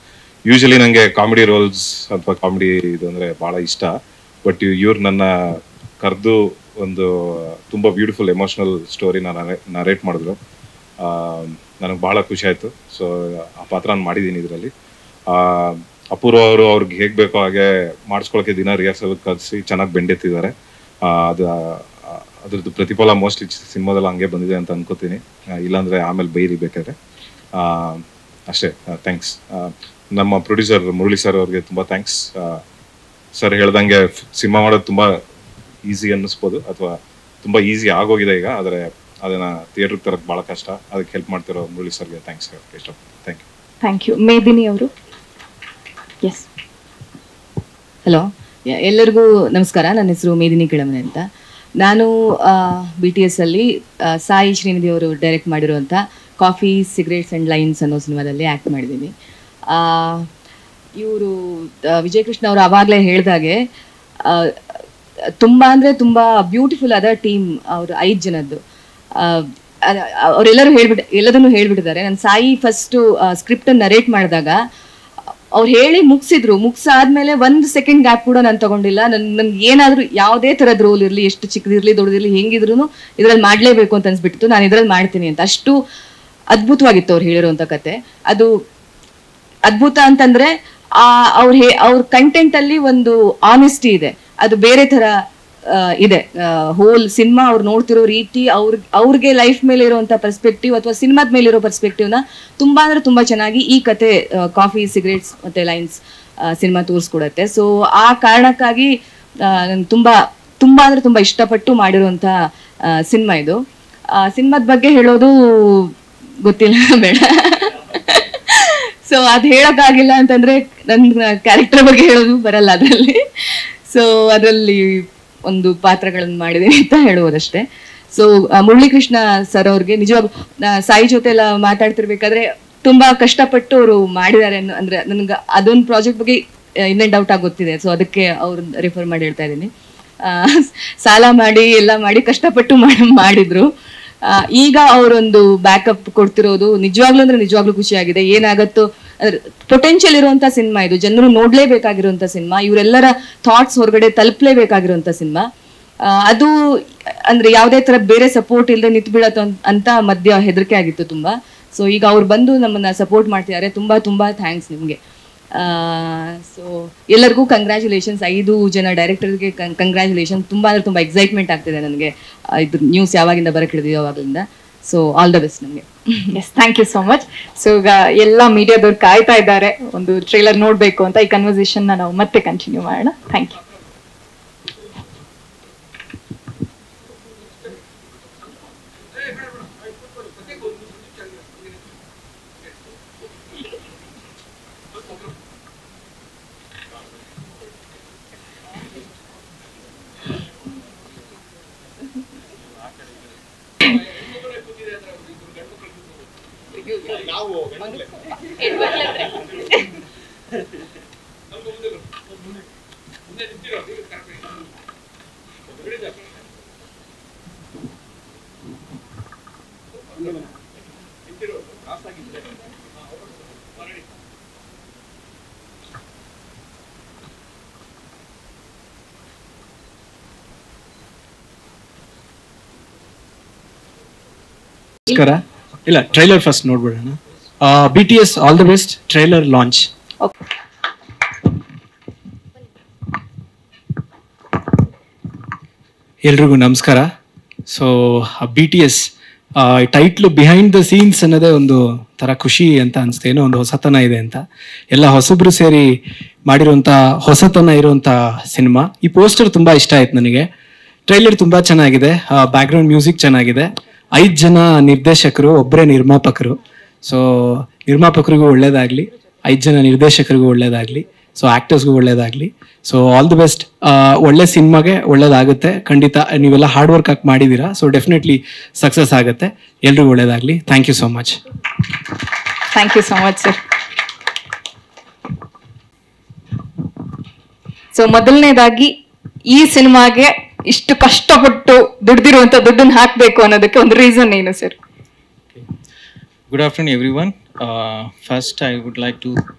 ಯೂಶಲಿ ನಂಗೆ ಕಾಮಿಡಿ ರೋಲ್ಸ್ ಅಥವಾ ಕಾಮಿಡಿ ಇದು ಅಂದ್ರೆ ಬಹಳ ಇಷ್ಟ. ಬಟ್ ಇವ್ರು ನನ್ನ ಕರೆದು ಒಂದು ತುಂಬಾ ಬ್ಯೂಟಿಫುಲ್ ಎಮೋಷನಲ್ ಸ್ಟೋರಿನ ನರೇಟ್ ಮಾಡಿದ್ರು. ನನಗೆ ಬಹಳ ಖುಷಿ ಆಯ್ತು. ಸೊ ಆ ಪಾತ್ರ ನಾನು ಮಾಡಿದ್ದೀನಿ ಇದರಲ್ಲಿ. ಅಪೂರ್ವ ಅವರು ಅವ್ರಿಗೆ ಹೇಗ್ ಬೇಕೋ ಹಾಗೆ ಮಾಡಿಸ್ಕೊಳಕ್ಕೆ ದಿನ ರಿಹರ್ಸಲ್ ಕಲಿಸಿ ಚೆನ್ನಾಗಿ ಬೆಂಡೆತ್ತಿದ್ದಾರೆ. ಅದ್ರದ್ದು ಪ್ರತಿಫಲ ಮೋಸ್ಟ್ಲಿ ಸಿನಿಮಾದಲ್ಲಿ ಹಂಗೆ ಬಂದಿದೆ ಅಂತ ಅನ್ಕೋತೀನಿ. ಇಲ್ಲಾಂದ್ರೆ ಆಮೇಲೆ ಬೈರಿ ಬೇಕಾದ್ರೆ. ಅಷ್ಟೇ, ಥ್ಯಾಂಕ್ಸ್. ನಮ್ಮ ಪ್ರೊಡ್ಯೂಸರ್ ಮುರಳಿ ಸರ್ ಅವ್ರಿಗೆ ತುಂಬಾ ಥ್ಯಾಂಕ್ಸ್. ಸರ್ ಹೇಳ್ದಂಗೆ ಸಿನಿಮಾ ಮಾಡೋದು ತುಂಬಾ ಈಸಿ ಅನ್ನಿಸ್ಬೋದು, ಅಥವಾ ತುಂಬಾ ಈಸಿ ಆಗೋಗಿದೆ ಈಗ. ಆದರೆ ಅದನ್ನ ಥಿಯೇಟರ್ಗೆ ತರಕ್ಕೆ ಬಹಳ ಕಷ್ಟ. ಅದಕ್ಕೆ ಹೆಲ್ಪ್ ಮಾಡ್ತಿರೋ ಮುರಳಿ ಸರ್ಗೆ ಥ್ಯಾಂಕ್ಸ್ ಇಷ್ಟ. Thank you. Thank you. Medini ಅವರು. ಎಸ್, ಹಲೋ, ಎಲ್ಲರಿಗೂ ನಮಸ್ಕಾರ. ನನ್ನ ಹೆಸರು ಮೇದಿನಿ ಕೆಳಮನೆ ಅಂತ. ನಾನು BTS ಅಲ್ಲಿ ಸಾಯಿ ಶ್ರೀನಿಧಿ ಅವರು ಡೈರೆಕ್ಟ್ ಮಾಡಿರುವಂಥ ಕಾಫಿ ಸಿಗರೇಟ್ಸ್ ಆ್ಯಂಡ್ ಲೈನ್ಸ್ ಅನ್ನೋ ಸಿನಿಮಾದಲ್ಲಿ ಆ್ಯಕ್ಟ್ ಮಾಡಿದ್ದೀನಿ. ಇವರು ವಿಜಯಕೃಷ್ಣ ಅವರು ಆವಾಗಲೇ ಹೇಳಿದಾಗೆ ತುಂಬ ಅಂದರೆ ತುಂಬ ಬ್ಯೂಟಿಫುಲ್ ಆದ ಟೀಮ್ ಅವರು, 5 ಜನದ್ದು. ಅವರೆಲ್ಲರೂ ಎಲ್ಲದನ್ನು ಹೇಳ್ಬಿಟ್ಟಿದ್ದಾರೆ. ನಾನು ಸಾಯಿ ಫಸ್ಟು ಸ್ಕ್ರಿಪ್ಟನ್ನು ನರೇಟ್ ಮಾಡಿದಾಗ ಅವ್ರು ಹೇಳಿ ಮುಗಿಸಾದ್ಮೇಲೆ 1 ಸೆಕೆಂಡ್ ಗ್ಯಾಪ್ ಕೂಡ ನಾನು ತಗೊಂಡಿಲ್ಲ. ನನ್ಗೆ ಏನಾದರೂ ಯಾವುದೇ ಥರದ ರೋಲ್ ಇರಲಿ, ಎಷ್ಟು ಚಿಕ್ಕದಿರಲಿ ದೊಡ್ಡದಿರಲಿ, ಹೆಂಗಿದ್ರು ಇದರಲ್ಲಿ ಮಾಡಲೇಬೇಕು ಅಂತ ಅನ್ಸ್ಬಿಟ್ಟಿತ್ತು. ನಾನು ಇದರಲ್ಲಿ ಮಾಡ್ತೀನಿ ಅಂತ. ಅಷ್ಟು ಅದ್ಭುತವಾಗಿತ್ತು ಅವ್ರು ಹೇಳಿರುವಂಥ ಕತೆ. ಅದು ಅದ್ಭುತ ಅಂತಂದ್ರೆ ಅವ್ರ ಕಂಟೆಂಟ್ ಅಲ್ಲಿ ಒಂದು ಆನೆಸ್ಟಿ ಇದೆ. ಅದು ಬೇರೆ ತರ ಇದೆ. ಹೋಲ್ ಸಿನಿಮಾ ಅವ್ರು ನೋಡ್ತಿರೋ ರೀತಿ, ಅವ್ರಿಗೆ ಲೈಫ್ ಮೇಲೆ ಇರುವಂತ ಪರ್ಸ್ಪೆಕ್ಟಿವ್ ಅಥವಾ ಸಿನಿಮಾದ ಮೇಲೆ ಇರೋ ಪರ್ಸ್ಪೆಕ್ಟಿವ್ನ ತುಂಬಾ ಅಂದ್ರೆ ತುಂಬಾ ಚೆನ್ನಾಗಿ ಈ ಕತೆ ಕಾಫಿ ಸಿಗರೇಟ್ಸ್ ಮತ್ತೆ ಲೈನ್ಸ್ ಸಿನಿಮಾ ತೋರಿಸ್ಕೊಡತ್ತೆ. ಸೊ ಆ ಕಾರಣಕ್ಕಾಗಿ ನನ್ ತುಂಬಾ ಅಂದ್ರೆ ತುಂಬಾ ಇಷ್ಟಪಟ್ಟು ಮಾಡಿರುವಂತ ಸಿನಿಮಾ ಇದು. ಸಿನಿಮಾದ ಬಗ್ಗೆ ಹೇಳೋದು ಗೊತ್ತಿಲ್ಲ, ಬೇಡ. ಸೊ ಅದು ಹೇಳೋಕ್ಕಾಗಿಲ್ಲ ಅಂತಂದ್ರೆ ನನ್ನ ಕ್ಯಾರೆಕ್ಟರ್ ಬಗ್ಗೆ ಹೇಳೋದು ಬರಲ್ಲ ಅದರಲ್ಲಿ. ಸೊ ಅದರಲ್ಲಿ ಒಂದು ಪಾತ್ರಗಳನ್ನು ಮಾಡಿದ್ದೀನಿ ಅಂತ ಹೇಳುವುದಷ್ಟೇ. ಸೊ ಮುರಳೀಕೃಷ್ಣ ಸರ್ ಅವ್ರಿಗೆ ನಿಜವಾಗ್ಲೂ ಸಾಯಿ ಜೊತೆ ಎಲ್ಲ ಮಾತಾಡ್ತಿರ್ಬೇಕಾದ್ರೆ ತುಂಬಾ ಕಷ್ಟಪಟ್ಟು ಅವರು ಮಾಡಿದ್ದಾರೆ ಅಂದ್ರೆ ನನ್ಗೆ ಅದೊಂದು ಪ್ರಾಜೆಕ್ಟ್ ಬಗ್ಗೆ ಇನ್ ಅಂಡ್ ಔಟ್ ಆಗಿ ಗೊತ್ತಿದೆ. ಸೊ ಅದಕ್ಕೆ ಅವ್ರು ರೆಫರ್ ಮಾಡಿ ಹೇಳ್ತಾ ಇದ್ದೀನಿ. ಸಾಲ ಮಾಡಿ ಎಲ್ಲ ಮಾಡಿ ಕಷ್ಟಪಟ್ಟು ಮಾಡಿದ್ರು. ಈಗ ಅವರೊಂದು ಬ್ಯಾಕಪ್ ಕೊಡ್ತಿರೋದು ನಿಜವಾಗ್ಲೂ ಖುಷಿಯಾಗಿದೆ. ಏನಾಗತ್ತೋ ಪೊಟೆನ್ಷಿಯಲ್ ಇರುವಂತ ಸಿನಿಮಾ ಇದು. ಜನರು ನೋಡ್ಲೇಬೇಕಾಗಿರುವಂತ ಸಿನಿಮಾ. ಇವರೆಲ್ಲರ ಥಾಟ್ಸ್ ಹೊರಗಡೆ ತಲುಪಲೇಬೇಕಾಗಿರುವಂತ ಸಿನಿಮಾ. ಅದು ಅಂದ್ರೆ ಯಾವುದೇ ತರ ಬೇರೆ ಸಪೋರ್ಟ್ ಇಲ್ಲದೆ ನಿಂತು ಬೀಳತ್ತ ಅಂತ ಮಧ್ಯ ಹೆದರಿಕೆ ಆಗಿತ್ತು ತುಂಬಾ. ಸೊ ಈಗ ಅವ್ರು ಬಂದು ನಮ್ಮನ್ನ ಸಪೋರ್ಟ್ ಮಾಡ್ತಿದ್ದಾರೆ. ತುಂಬಾ ಥ್ಯಾಂಕ್ಸ್ ನಿಮ್ಗೆ. ಸೊ ಎಲ್ಲರಿಗೂ ಕಂಗ್ರ್ಯಾಚುಲೇಷನ್ಸ್. 5 ಜನ ಡೈರೆಕ್ಟರ್ಗೆ ಕಂಗ್ರ್ಯಾಚುಲೇಷನ್. ತುಂಬಾ ಅಂದ್ರೆ ತುಂಬಾ ಎಕ್ಸೈಟ್ಮೆಂಟ್ ಆಗ್ತಿದೆ ನನಗೆ. ಇದು ನ್ಯೂಸ್ ಯಾವಾಗಿಂದ ಬರಕ್ಕೆ ಹಿಡಿದಿದೆಯೋ ಅವಾಗಿಂದ. ಸೊ ಆಲ್ ದ ಬೆಸ್ಟ್ ನಮಗೆ. Yes, thank you so much. So ಈಗ ಎಲ್ಲ ಮೀಡಿಯಾದವ್ರು ಕಾಯ್ತಾ ಇದ್ದಾರೆ ಒಂದು ಟ್ರೇಲರ್ ನೋಡ್ಬೇಕು ಅಂತ. ಈ ಕನ್ವರ್ಸೇಷನ್ ನಾವು ಮತ್ತೆ ಕಂಟಿನ್ಯೂ ಮಾಡೋಣ. Thank you. ಇಲ್ಲ, ಟ್ರೈಲರ್ ಫಸ್ಟ್ ನೋಡ್ಬಿಡೋಣ. BTS all the best trailer launch. ಎಲ್ರಿಗೂ ನಮಸ್ಕಾರ. So BTS title behind the scenes ಅನ್ನೋದೇ ಒಂದು ಥರ ಖುಷಿ ಅಂತ ಅನಿಸುತ್ತೆ. ಏನೋ ಒಂದು ಹೊಸತನ ಇದೆ ಅಂತ, ಎಲ್ಲ ಹೊಸಬ್ರು ಸೇರಿ ಮಾಡಿರುವಂಥ ಹೊಸತನ ಇರುವಂಥ ಸಿನಿಮಾ. ಈ ಪೋಸ್ಟರ್ ತುಂಬ ಇಷ್ಟ ಆಯ್ತು ನನಗೆ. ಟ್ರೈಲರ್ ತುಂಬ ಚೆನ್ನಾಗಿದೆ, ಬ್ಯಾಕ್ಗ್ರೌಂಡ್ ಮ್ಯೂಸಿಕ್ ಚೆನ್ನಾಗಿದೆ. 5 ಜನ ನಿರ್ದೇಶಕರು, ಒಬ್ಬರೇ ನಿರ್ಮಾಪಕರು. ಸೊ ನಿರ್ಮಾಪಕರಿಗೂ ಒಳ್ಳೇದಾಗಲಿ, 5 ಜನ ನಿರ್ದೇಶಕರಿಗೂ ಒಳ್ಳೇದಾಗಲಿ, ಸೊ ಆ್ಯಕ್ಟರ್ಸ್ಗೂ ಒಳ್ಳೇದಾಗಲಿ. So all the best. ಒಳ್ಳೆ ಸಿನಿಮಾಗೆ ಒಳ್ಳೇದಾಗುತ್ತೆ ಖಂಡಿತ. ನೀವೆಲ್ಲ ಹಾರ್ಡ್ ವರ್ಕ್ ಹಾಕಿ ಮಾಡಿದ್ದೀರಾ, ಸೊ ಡೆಫಿನೆಟ್ಲಿ ಸಕ್ಸಸ್ ಆಗುತ್ತೆ. ಎಲ್ರಿಗೂ ಒಳ್ಳೇದಾಗಲಿ. Thank you so much. Thank you so much sir. So ಮೊದಲನೇದಾಗಿ ಈ ಸಿನಿಮಾಗೆ ಇಷ್ಟು ಕಷ್ಟಪಟ್ಟು ದುಡ್ದಿರುವಂತ ದುಡ್ಡನ್ನು ಹಾಕಬೇಕು ಅನ್ನೋದಕ್ಕೆ ಒಂದು ರೀಸನ್ ಏನು sir? Good afternoon, everyone. First, I would like to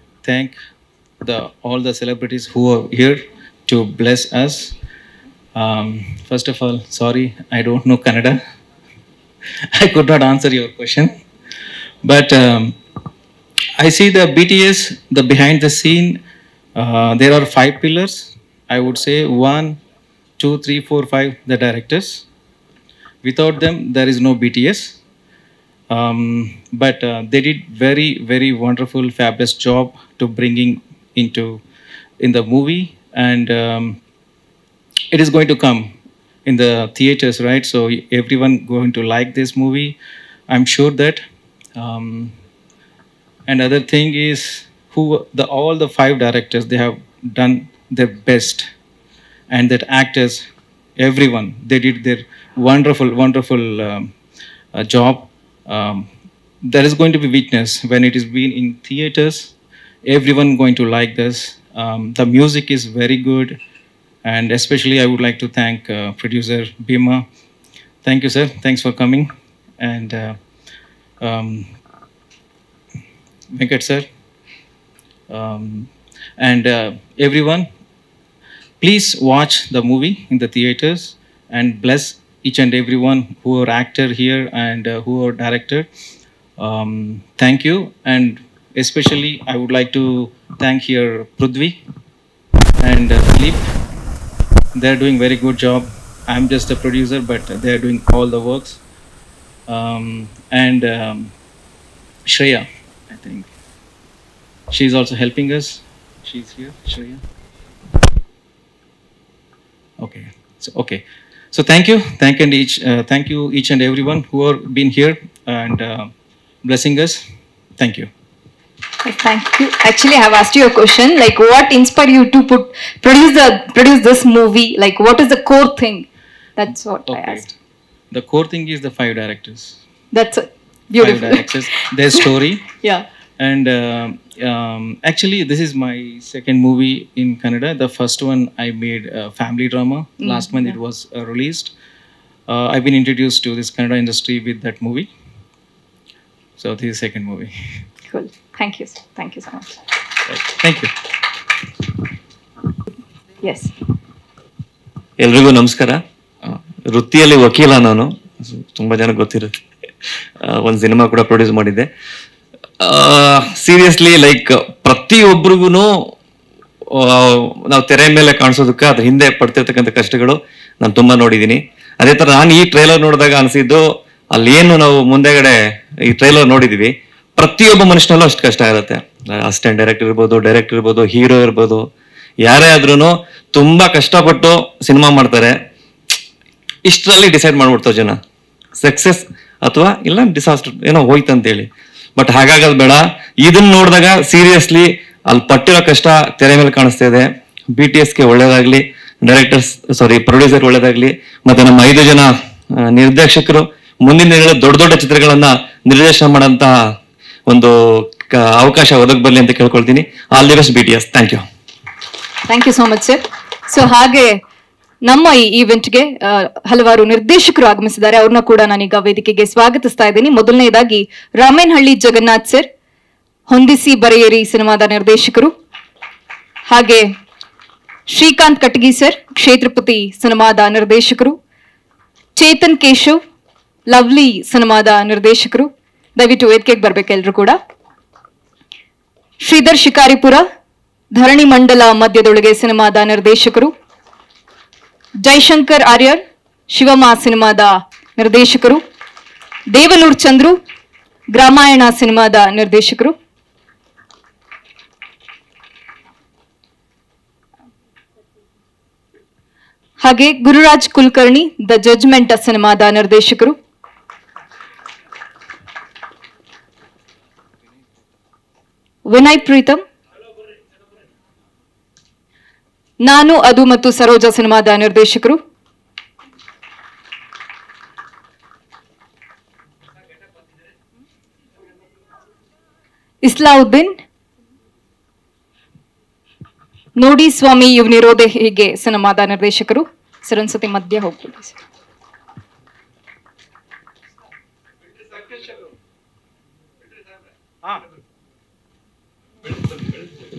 thank all the celebrities who are here to bless us. First of all, sorry, I don't know Kannada. I could not answer your question. But I see the BTS, the behind the scene, there are 5 pillars. I would say 1, 2, 3, 4, 5, the directors. Without them, there is no BTS. But they did very, very wonderful, fabulous job to bringing in the movie, and it is going to come in the theaters, right? So everyone going to like this movie, I'm sure that. And other thing is all the 5 directors, they have done their best, and that actors, everyone, they did their wonderful job. There is going to be weakness when it is being in theaters. Everyone going to like this. The music is very good, and especially I would like to thank producer Bhima. Thank you, sir. Thanks for coming. And Venkat sir. And everyone, please watch the movie in the theaters and bless each and everyone who are actor here and who are director. Thank you. And especially I would like to thank here Prudvi and Philip. They are doing very good job. I'm just a producer, but they are doing all the works. And Shreya, I think she's also helping us. She's here, Shreya. Okay. So thank you each and everyone who have been here and blessing us. Thank you. Thank you. Actually, I have asked you a question. Like, what inspired you to produce this movie? Like, what is the core thing? That's what I asked. The core thing is the 5 directors. That's it. Beautiful. 5 directors. Their story. Yeah. And actually, this is my second movie in Kannada. The first one I made family drama. Last month it was released. I've been introduced to this Kannada industry with that movie. So this is second movie. Cool. Thank you. Thank you so much. Right. Thank you. Yes. ಎಲ್ರಿಗೂ ನಮಸ್ಕಾರ. ವೃತ್ತಿಯಲ್ಲಿ ವಕೀಲ ನಾನು, ತುಂಬ ಜನ ಗೊತ್ತಿರುತ್ತೆ. ಒಂದು cinema ಕೂಡ ಪ್ರೊಡ್ಯೂಸ್ ಮಾಡಿದ್ದೆ. ಸೀರಿಯಸ್ಲಿ ಲೈಕ್ ಪ್ರತಿಯೊಬ್ಬರಿಗೂ ನಾವು ತೆರೆ ಮೇಲೆ ಕಾಣಿಸೋದಕ್ಕೆ ಅದ್ರ ಹಿಂದೆ ಪಡ್ತಿರ್ತಕ್ಕಂಥ ಕಷ್ಟಗಳು ನಾನು ತುಂಬ ನೋಡಿದ್ದೀನಿ. ಅದೇ ಥರ ನಾನು ಈ ಟ್ರೈಲರ್ ನೋಡಿದಾಗ ಅನಿಸಿದ್ದು, ಅಲ್ಲಿ ಏನು ನಾವು ಮುಂದೆಗಡೆ ಈ ಟ್ರೈಲರ್ ನೋಡಿದ್ದೀವಿ, ಪ್ರತಿಯೊಬ್ಬ ಮನುಷ್ಯನಲ್ಲೂ ಅಷ್ಟು ಕಷ್ಟ ಇರುತ್ತೆ. ಅಸಿಸ್ಟೆಂಟ್ ಡೈರೆಕ್ಟರ್ ಇರ್ಬೋದು, ಹೀರೋ ಇರ್ಬೋದು, ಯಾರೇ ಆದ್ರೂ ತುಂಬ ಕಷ್ಟಪಟ್ಟು ಸಿನಿಮಾ ಮಾಡ್ತಾರೆ. ಇಷ್ಟರಲ್ಲಿ ಡಿಸೈಡ್ ಮಾಡ್ಬಿಡ್ತಾವೆ ಜನ, ಸಕ್ಸಸ್ ಅಥವಾ ಇಲ್ಲ ಡಿಸಾಸ್ಟರ್ ಏನೋ ಹೋಯ್ತಂತೇಳಿ. ಬಟ್ ಹಾಗಾಗೋದು ಬೇಡ. ಇದನ್ನ ನೋಡಿದಾಗ ಸೀರಿಯಸ್ಲಿ ಅಲ್ಲಿ ಪಟ್ಟಿರೋ ಕಷ್ಟ ತೆರೆ ಮೇಲೆ ಕಾಣಿಸ್ತಾ ಇದೆ. BTSಗೆ ಒಳ್ಳೇದಾಗ್ಲಿ, ಪ್ರೊಡ್ಯೂಸರ್ ಒಳ್ಳೇದಾಗ್ಲಿ, ಮತ್ತೆ ನಮ್ಮ 5 ಜನ ನಿರ್ದೇಶಕರು ಮುಂದಿನ ದಿನಗಳ ದೊಡ್ಡ ಚಿತ್ರಗಳನ್ನ ನಿರ್ದೇಶನ ಮಾಡೋಂತ ಒಂದು ಅವಕಾಶ ಒದಗಿ ಬರಲಿ ಅಂತ ಕೇಳ್ಕೊಳ್ತೀನಿ. All the best BTS. Thank you. Thank you so much sir. So ಹಾಗೆ ನಮ್ಮ ಈ ಈವೆಂಟ್ಗೆ ಹಲವಾರು ನಿರ್ದೇಶಕರು ಆಗಮಿಸಿದ್ದಾರೆ. ಅವ್ರನ್ನ ಕೂಡ ನಾನೀಗ ವೇದಿಕೆಗೆ ಸ್ವಾಗತಿಸ್ತಾ ಇದ್ದೀನಿ. ಮೊದಲನೇದಾಗಿ ರಾಮೇನಹಳ್ಳಿ ಜಗನ್ನಾಥ್ ಸರ್, ಹೊಂದಿಸಿ ಬರೆಯರಿ ಸಿನಿಮಾದ ನಿರ್ದೇಶಕರು. ಹಾಗೆ ಶ್ರೀಕಾಂತ್ ಕಟಗಿ ಸರ್, ಕ್ಷೇತ್ರಪತಿ ಸಿನಿಮಾದ ನಿರ್ದೇಶಕರು. ಚೇತನ್ ಕೇಶವ್, ಲವ್ಲಿ ಸಿನಿಮಾದ ನಿರ್ದೇಶಕರು. ದಯವಿಟ್ಟು ವೇದಿಕೆಗೆ ಬರ್ಬೇಕು ಎಲ್ರು ಕೂಡ. ಶ್ರೀಧರ್ ಶಿಕಾರಿಪುರ, ಧರಣಿ ಮಂಡಲ ಮಧ್ಯದೊಳಗೆ ಸಿನಿಮಾದ ನಿರ್ದೇಶಕರು. ಜೈಶಂಕರ್ ಆರ್ಯರ್, ಶಿವಮ ಸಿನಿಮಾದ ನಿರ್ದೇಶಕರು, ದೇವನೂರ್ ಚಂದ್ರು ಗ್ರಾಮಾಯಣ ಸಿನಿಮಾದ ನಿರ್ದೇಶಕರು, ಹಾಗೆ ಗುರುರಾಜ್ ಕುಲಕರ್ಣಿ ದ ಜಡ್ಜ್ಮೆಂಟ್ ಸಿನಿಮಾದ ನಿರ್ದೇಶಕರು, ವಿನಯ್ ಪ್ರೀತಮ್ ನಾನು ಅದು ಮತ್ತು ಸರೋಜ ಸಿನಿಮಾದ ನಿರ್ದೇಶಕರು, ಇಸ್ಲಾವುದ್ದೀನ್ ನೋಡಿ ಸ್ವಾಮಿ ಇವನಿರೋದೆ ಹೀಗೆ ಸಿನಿಮಾದ ನಿರ್ದೇಶಕರು. ಸರ್ ಒಂದ್ಸತಿ ಮಧ್ಯ ಹೋಗ್ಬಿಡಿ ಸರ್.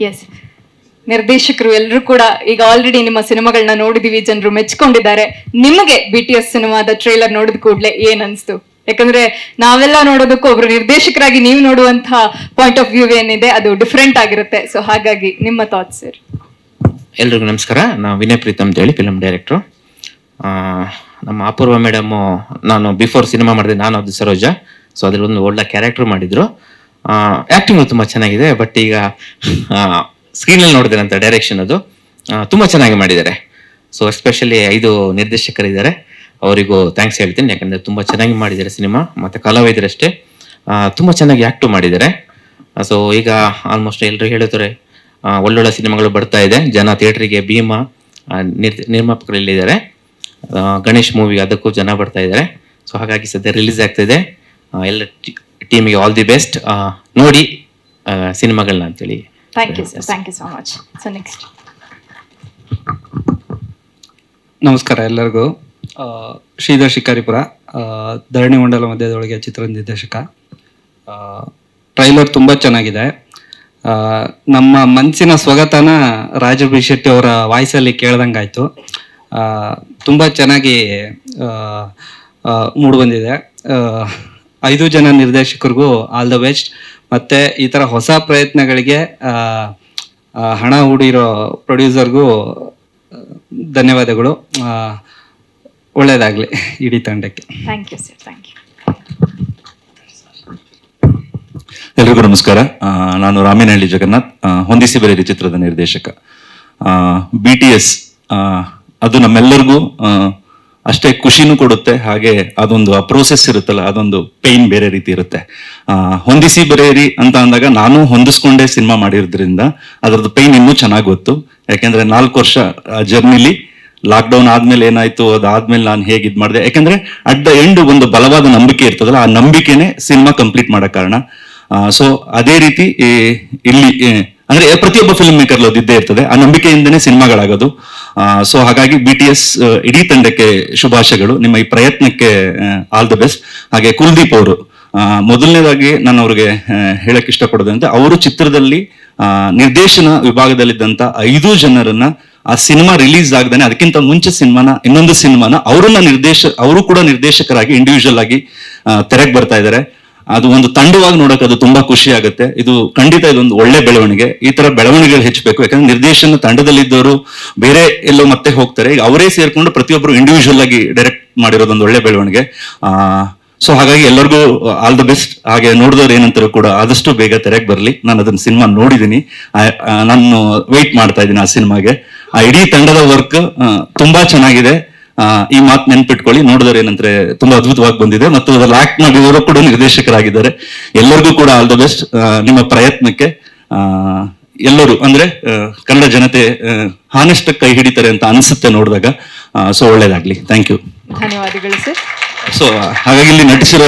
ಎಸ್, ನಿರ್ದೇಶಕರು ಎಲ್ಲರೂ ಕೂಡ ಈಗ ಆಲ್ರೆಡಿ ನಿಮ್ಮ ಸಿನಿಮಾಗಳನ್ನ ನೋಡಿದೀವಿ, ಜನರು ಮೆಚ್ಕೊಂಡಿದ್ದಾರೆ. ನಿಮಗೆ BTS ಸಿನಿಮಾದ ಟ್ರೇಲರ್ ನೋಡಿದ ಕೂಡಲೇ ಏನ್ ಅನ್ಸ್ತು? ಯಾಕಂದ್ರೆ ನಾವೆಲ್ಲ ನೋಡೋದಕ್ಕೂ ಒಬ್ರು ನಿರ್ದೇಶಕರಾಗಿ ನೀವು ನೋಡುವಂತಹ ಪಾಯಿಂಟ್ ಆಫ್ ವ್ಯೂ ಏನಿದೆ ಅದು ಡಿಫ್ರೆಂಟ್ ಆಗಿರುತ್ತೆ. ಸೊ ಹಾಗಾಗಿ ನಿಮ್ಮ ಥಾಟ್ಸ್ ಸರ್. ಎಲ್ರಿಗೂ ನಮಸ್ಕಾರ. ನಾವು ವಿನಯ್ ಪ್ರೀತಮ್ ಅಂತ ಹೇಳಿ ಫಿಲ್ಮ್ ಡೈರೆಕ್ಟ್ರು. ನಮ್ಮ ಅಪೂರ್ವ ಮೇಡಮು ನಾನು ಬಿಫೋರ್ ಸಿನಿಮಾ ಮಾಡಿದೆ ನಾನು ಅದು ಸರೋಜ. ಸೊ ಅದ್ರಲ್ಲಿ ಒಂದು ಒಳ್ಳೆ ಕ್ಯಾರೆಕ್ಟರ್ ಮಾಡಿದ್ರು. ಆ್ಯಕ್ಟಿಂಗು ತುಂಬ ಚೆನ್ನಾಗಿದೆ. ಬಟ್ ಈಗ ಸ್ಕ್ರೀನಲ್ಲಿ ನೋಡಿದ್ರೆ ಅಂತ ಡೈರೆಕ್ಷನ್ ಅದು ತುಂಬ ಚೆನ್ನಾಗಿ ಮಾಡಿದ್ದಾರೆ. ಸೊ ಎಸ್ಪೆಷಲಿ 5 ನಿರ್ದೇಶಕರಿದ್ದಾರೆ, ಅವರಿಗೂ ಥ್ಯಾಂಕ್ಸ್ ಹೇಳ್ತೀನಿ. ಯಾಕಂದರೆ ತುಂಬ ಚೆನ್ನಾಗಿ ಮಾಡಿದ್ದಾರೆ ಸಿನಿಮಾ. ಮತ್ತು ಕಲಾವಿದರಷ್ಟೇ ತುಂಬ ಚೆನ್ನಾಗಿ ಆ್ಯಕ್ಟು ಮಾಡಿದ್ದಾರೆ. ಸೊ ಈಗ ಆಲ್ಮೋಸ್ಟ್ ಎಲ್ಲರೂ ಹೇಳಿದ್ರೆ ಒಳ್ಳೊಳ್ಳೆ ಸಿನಿಮಾಗಳು ಬರ್ತಾ ಇದೆ. ಜನ ಥಿಯೇಟ್ರಿಗೆ ಭೀಮಾ ನಿರ್ಮಾಪಕರು ಇಲ್ಲಿದ್ದಾರೆ. ಗಣೇಶ್ ಮೂವಿ ಅದಕ್ಕೂ ಜನ ಬರ್ತಾ ಇದ್ದಾರೆ. ಸೊ ಹಾಗಾಗಿ ಸದ್ಯ ರಿಲೀಸ್ ಆಗ್ತಿದೆ. ಎಲ್ಲ ಟೀಮಿಗೆ ಆಲ್ ದಿ ಬೆಸ್ಟ್. ನೋಡಿ ಸಿನಿಮಾಗಳನ್ನ ಅಂತೇಳಿ. Thank you sir, thank you so much. So next ನಮಸ್ಕಾರ ಎಲ್ಲರಿಗೂ. ಶ್ರೀಧರ್ ಶಿಕಾರಿಪುರ, ಧರಣಿ ಮಂಡಲ ಮಧ್ಯದೊಳಗೆ ಚಿತ್ರ ನಿರ್ದೇಶಕ. ಟ್ರೈಲರ್ ತುಂಬ ಚೆನ್ನಾಗಿದೆ. ನಮ್ಮ ಮನಸ್ಸಿನ ಸ್ವಗತನ ರಾಜಬಿ ಶೆಟ್ಟಿ ಅವರ ವಾಯ್ಸಲ್ಲಿ ಕೇಳ್ದಂಗಾಯ್ತು. ತುಂಬ ಚೆನ್ನಾಗಿ ಮೂಡಿಬಂದಿದೆ. 5 ಜನ ನಿರ್ದೇಶಕರಿಗೂ ಆಲ್ ದ ಬೆಸ್ಟ್. ಮತ್ತು ಈ ಥರ ಹೊಸ ಪ್ರಯತ್ನಗಳಿಗೆ ಹಣ ಹೂಡಿರೋ ಪ್ರೊಡ್ಯೂಸರ್ಗೂ ಧನ್ಯವಾದಗಳು. ಒಳ್ಳೆಯದಾಗಲಿ ಇಡೀ ತಂಡಕ್ಕೆ. Thank you sir, thank you. ಎಲ್ರಿಗೂ ನಮಸ್ಕಾರ. ನಾನು ರಾಮೇನಹಳ್ಳಿ ಜಗನ್ನಾಥ್, ಹೊಂದಿಸಿ ಬರೆಯಿರಿ ಚಿತ್ರದ ನಿರ್ದೇಶಕ. BTS ಅದು ನಮ್ಮೆಲ್ಲರಿಗೂ ಅಷ್ಟೇ ಖುಷಿನೂ ಕೊಡುತ್ತೆ. ಹಾಗೆ ಅದೊಂದು ಆ ಪ್ರೋಸೆಸ್ ಇರುತ್ತಲ್ಲ, ಅದೊಂದು ಪೇಯ್ನ್ ಬೇರೆ ರೀತಿ ಇರುತ್ತೆ. ಹೊಂದಿಸಿ ಬರೆಯಿರಿ ಅಂತ ಅಂದಾಗ ನಾನು ಹೊಂದಿಸ್ಕೊಂಡೇ ಸಿನಿಮಾ ಮಾಡಿರೋದ್ರಿಂದ ಅದರದ್ದು ಪೇಯ್ನ್ ಇನ್ನೂ ಚೆನ್ನಾಗಿ ಗೊತ್ತು. ಯಾಕೆಂದ್ರೆ 4 ವರ್ಷ ಜರ್ನಿಲಿ ಲಾಕ್ಡೌನ್ ಆದ್ಮೇಲೆ ಏನಾಯ್ತು, ಅದಾದ್ಮೇಲೆ ನಾನು ಹೇಗೆ ಇದು ಮಾಡಿದೆ. ಯಾಕಂದ್ರೆ ಅಟ್ ದ ಎಂಡ್ ಒಂದು ಬಲವಾದ ನಂಬಿಕೆ ಇರ್ತದಲ್ಲ, ಆ ನಂಬಿಕೆನೆ ಸಿನಿಮಾ ಕಂಪ್ಲೀಟ್ ಮಾಡೋ ಕಾರಣ. ಸೊ ಅದೇ ರೀತಿ ಇಲ್ಲಿ ಅಂದ್ರೆ ಪ್ರತಿಯೊಬ್ಬ ಫಿಲ್ಮ್ ಮೇಕರ್ ಇದ್ದೇ ಇರ್ತದೆ. ಆ ನಂಬಿಕೆಯಿಂದನೇ ಸಿನಿಮಾಗಳಾಗೋದು. ಸೊ ಹಾಗಾಗಿ BTS ಇಡೀ ತಂಡಕ್ಕೆ ಶುಭಾಶಯಗಳು. ನಿಮ್ಮ ಈ ಪ್ರಯತ್ನಕ್ಕೆ ಆಲ್ ದ ಬೆಸ್ಟ್. ಹಾಗೆ ಕುಲ್ದೀಪ್ ಅವರು, ಮೊದಲನೇದಾಗಿ ನಾನು ಅವ್ರಿಗೆ ಹೇಳಕ್ ಇಷ್ಟಪಡೋದಂತೆ, ಅವರು ಚಿತ್ರದಲ್ಲಿ ನಿರ್ದೇಶನ ವಿಭಾಗದಲ್ಲಿದ್ದಂತ 5 ಜನರನ್ನ ಆ ಸಿನಿಮಾ ರಿಲೀಸ್ ಆಗದೇನೆ ಅದಕ್ಕಿಂತ ಮುಂಚೆ ಇನ್ನೊಂದು ಸಿನಿಮಾನ ಅವರು ಕೂಡ ನಿರ್ದೇಶಕರಾಗಿ ಇಂಡಿವಿಜುವಲ್ ಆಗಿ ತೆರೆಗೆ ಬರ್ತಾ ಇದ್ದಾರೆ. ಅದು ಒಂದು ತಂಡವಾಗಿ ನೋಡಕ್ ಅದು ತುಂಬಾ ಖುಷಿ ಆಗುತ್ತೆ. ಇದು ಖಂಡಿತ ಇದೊಂದು ಒಳ್ಳೆ ಬೆಳವಣಿಗೆ. ಈ ತರ ಬೆಳವಣಿಗೆಗಳು ಹೆಚ್ಚಬೇಕು. ಯಾಕಂದ್ರೆ ನಿರ್ದೇಶನ ತಂಡದಲ್ಲಿದ್ದವರು ಬೇರೆ ಎಲ್ಲೋ ಮತ್ತೆ ಹೋಗ್ತಾರೆ. ಈಗ ಅವರೇ ಸೇರ್ಕೊಂಡು ಪ್ರತಿಯೊಬ್ಬರು ಇಂಡಿವಿಜುವಲ್ ಆಗಿ ಡೈರೆಕ್ಟ್ ಮಾಡಿರೋದೊಂದು ಒಳ್ಳೆ ಬೆಳವಣಿಗೆ. ಸೊ ಹಾಗಾಗಿ ಎಲ್ಲರಿಗೂ ಆಲ್ ದ ಬೆಸ್ಟ್. ಹಾಗೆ ನೋಡಿದವ್ರು ಏನಂತಾರು ಕೂಡ ಆದಷ್ಟು ಬೇಗ ತೆರೆಗೆ ಬರಲಿ. ನಾನು ಅದನ್ನ ಸಿನಿಮಾ ನೋಡಿದ್ದೀನಿ, ನಾನು ವೆಯ್ಟ್ ಮಾಡ್ತಾ ಇದ್ದೀನಿ ಆ ಸಿನಿಮಾಗೆ. ಆ ಇಡೀ ತಂಡದ ವರ್ಕ್ ತುಂಬಾ ಚೆನ್ನಾಗಿದೆ. ಈ ಮಾತು ನೆನ್ಪಿಟ್ಕೊಳ್ಳಿ. ನೋಡಿದವ್ರು ಏನಂದ್ರೆ ತುಂಬಾ ಅದ್ಭುತವಾಗಿ ಬಂದಿದೆ. ಮತ್ತು ಅದ್ರಲ್ಲಿ ಆಕ್ಟ್ ಮಾಡಿದವರು ಕೂಡ ನಿರ್ದೇಶಕರಾಗಿದ್ದಾರೆ. ಎಲ್ಲರಿಗೂ ಕೂಡ ಆಲ್ ದ ಬೆಸ್ಟ್. ನಿಮ್ಮ ಪ್ರಯತ್ನಕ್ಕೆ ಎಲ್ಲರೂ ಅಂದ್ರೆ ಕನ್ನಡ ಜನತೆ ಹಾನೆಸ್ಟ್ ಕೈ ಹಿಡಿತಾರೆ ಅಂತ ಅನಿಸುತ್ತೆ ನೋಡಿದಾಗ. ಸೊ ಒಳ್ಳೇದಾಗ್ಲಿ. Thank you. ಧನ್ಯವಾದಗಳು ಸರ್. ಸೊ ಹಾಗಾಗಿ ಇಲ್ಲಿ ನಟಿಸಿರೋ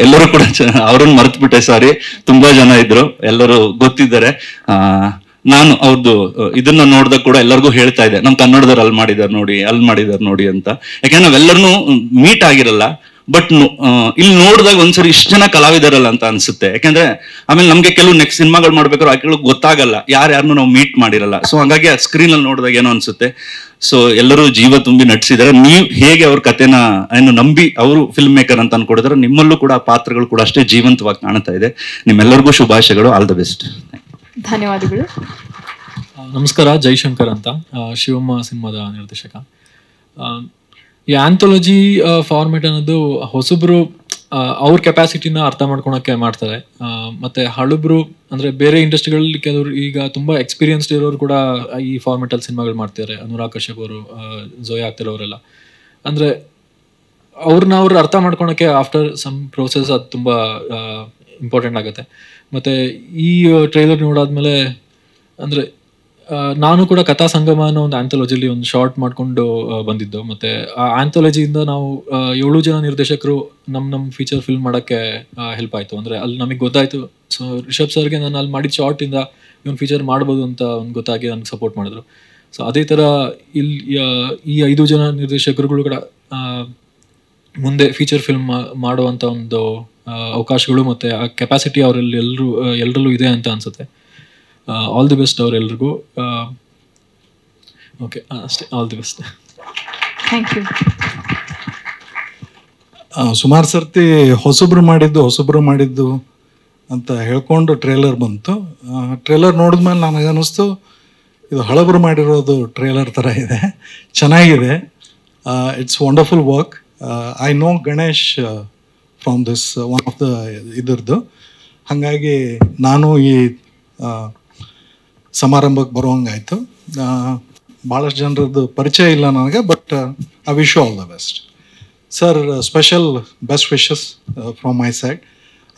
ಎಲ್ಲರೂ ಕೂಡ ಅವ್ರನ್ನ ಮರೆತು ಬಿಟ್ಟೆ, ಸಾರಿ. ತುಂಬಾ ಜನ ಇದ್ರು, ಎಲ್ಲರೂ ಗೊತ್ತಿದ್ದಾರೆ. ನಾನು ಅವ್ರದ್ದು ಇದನ್ನ ನೋಡಿದಾಗ ಕೂಡ ಎಲ್ಲರಿಗೂ ಹೇಳ್ತಾ ಇದ್ದೆ, ನಮ್ ಕನ್ನಡದವ್ರು ಅಲ್ಲಿ ಮಾಡಿದಾರೆ ನೋಡಿ ಅಂತ. ಯಾಕಂದ್ರೆ ನಾವೆಲ್ಲರನ್ನೂ ಮೀಟ್ ಆಗಿರಲ್ಲ. ಬಟ್ ಇಲ್ಲಿ ನೋಡಿದಾಗ ಒಂದ್ಸರಿ ಇಷ್ಟು ಜನ ಕಲಾವಿದರಲ್ಲ ಅಂತ ಅನ್ಸುತ್ತೆ. ಯಾಕಂದ್ರೆ ಆಮೇಲೆ ನಮ್ಗೆ ಕೆಲವು ನೆಕ್ಸ್ಟ್ ಸಿನಿಮಾಗಳು ಮಾಡ್ಬೇಕಾದ್ರೆ ಆ ಕೆಲವು ಗೊತ್ತಾಗಲ್ಲ, ಯಾರ್ಯಾರನ್ನು ನಾವು ಮೀಟ್ ಮಾಡಿರಲ್ಲ. ಸೊ ಹಾಗಾಗಿ ಆ ಸ್ಕ್ರೀನ್ ಅಲ್ಲಿ ನೋಡಿದಾಗ ಏನೋ ಅನ್ಸುತ್ತೆ. ಸೊ ಎಲ್ಲರೂ ಜೀವ ತುಂಬಿ ನಟಿಸಿದ್ದಾರೆ. ನೀವು ಹೇಗೆ ಅವ್ರ ಕಥೆನ ನಂಬಿ ಅವರು ಫಿಲ್ಮ್ ಮೇಕರ್ ಅಂತ ಅನ್ಕೊಡಿದ್ರೆ, ನಿಮ್ಮಲ್ಲೂ ಕೂಡ ಆ ಪಾತ್ರಗಳು ಕೂಡ ಅಷ್ಟೇ ಜೀವಂತವಾಗಿ ಕಾಣ್ತಾ ಇದೆ. ನಿಮ್ಮೆಲ್ಲರಿಗೂ ಶುಭಾಶಯಗಳು. All the best. ಧನ್ಯವಾದಗಳು. ನಮಸ್ಕಾರ, ಜೈಶಂಕರ್ ಅಂತ, ಶಿವಮ್ಮ ಸಿನಿಮಾದ ನಿರ್ದೇಶಕ. ಈ ಆಂಥಾಲಜಿ ಫಾರ್ಮೆಟ್ ಅನ್ನೋದು ಹೊಸಬ್ರು ಅವ್ರ ಕೆಪಾಸಿಟಿನ ಅರ್ಥ ಮಾಡ್ಕೊಳಕ್ಕೆ ಮಾಡ್ತಾರೆ. ಮತ್ತೆ ಹಳಬ್ರು ಅಂದ್ರೆ ಬೇರೆ ಇಂಡಸ್ಟ್ರಿಗಳಲ್ಲಿ ಕೆಲವರು ಈಗ ತುಂಬಾ ಎಕ್ಸ್ಪೀರಿಯನ್ಸ್ಡ್ ಇರೋರು ಕೂಡ ಈ ಫಾರ್ಮೆಟ್ ಅಲ್ಲಿ ಸಿನಿಮಾಗಳು ಮಾಡ್ತಿದ್ದಾರೆ. ಅನುರಾಗ್ ಕಶ್ಯಪ್ ಅವರು, ಜೋಯಾ ಅಖ್ತರ್ ಅವರೆಲ್ಲ. ಅಂದ್ರೆ ಅವ್ರನ್ನ ಅವ್ರು ಅರ್ಥ ಮಾಡ್ಕೊಳಕ್ಕೆ ಆಫ್ಟರ್ ಸಮ್ ಪ್ರೋಸೆಸ್ ಅದು ತುಂಬಾ ಇಂಪಾರ್ಟೆಂಟ್ ಆಗುತ್ತೆ. ಮತ್ತೆ ಈ ಟ್ರೈಲರ್ ನೋಡಾದ್ಮೇಲೆ ಅಂದ್ರೆ ನಾನು ಕೂಡ ಕಥಾ ಸಂಗಮ ಅನ್ನೋ ಒಂದು ಆಂಥಾಲಜಿಲಿ ಒಂದು ಶಾರ್ಟ್ ಮಾಡ್ಕೊಂಡು ಬಂದಿದ್ದು. ಮತ್ತೆ ಆ ಆಂಥಾಲಜಿಯಿಂದ ನಾವು 7 ಜನ ನಿರ್ದೇಶಕರು ನಮ್ಮ ಫೀಚರ್ ಫಿಲ್ಮ್ ಮಾಡೋಕ್ಕೆ ಹೆಲ್ಪ್ ಆಯಿತು. ಅಂದರೆ ಅಲ್ಲಿ ನಮಗೆ ಗೊತ್ತಾಯಿತು. ಸೊ ರಿಷಬ್ ಸರ್ಗೆ ನಾನು ಅಲ್ಲಿ ಮಾಡಿದ ಶಾರ್ಟಿಂದ ಇವನು ಫೀಚರ್ ಮಾಡ್ಬೋದು ಅಂತ ಒಂದು ಗೊತ್ತಾಗಿ ನನಗೆ ಸಪೋರ್ಟ್ ಮಾಡಿದ್ರು. ಸೊ ಅದೇ ಥರ ಇಲ್ಲಿ ಈ 5 ಜನ ನಿರ್ದೇಶಕರುಗಳು ಕೂಡ ಮುಂದೆ ಫೀಚರ್ ಫಿಲ್ಮ್ ಮಾಡುವಂಥ ಒಂದು ಅವಕಾಶಗಳು ಮತ್ತು ಆ ಕೆಪಾಸಿಟಿ ಅವರಲ್ಲಿ ಎಲ್ಲರಲ್ಲೂ ಇದೆ ಅಂತ ಅನಿಸುತ್ತೆ. ಆಲ್ ದಿ ಬೆಸ್ಟ್ ಅವರೆಲ್ರಿಗೂ. ಓಕೆ, ಅಷ್ಟೇ, all the best. Thank you. ಸುಮಾರು ಸರ್ತಿ ಹೊಸಬ್ರು ಮಾಡಿದ್ದು ಅಂತ ಹೇಳ್ಕೊಂಡು ಟ್ರೇಲರ್ ಬಂತು. ಟ್ರೇಲರ್ ನೋಡಿದ್ಮೇಲೆ ನನಗೆ ಅನ್ನಿಸ್ತು ಇದು ಹಳಬರು ಮಾಡಿರೋದು ಟ್ರೇಲರ್ ಥರ ಇದೆ, ಚೆನ್ನಾಗಿದೆ. It's wonderful work. I know Ganesh from this one of the ಇದರದ್ದು. ಹಾಗಾಗಿ ನಾನು ಈ ಸಮಾರಂಭಕ್ಕೆ ಬರುವಂಗಾಯಿತು. ಭಾಳಷ್ಟು ಜನರದ್ದು ಪರಿಚಯ ಇಲ್ಲ ನನಗೆ, but I wish you all the best. Sir, special best wishes from my side.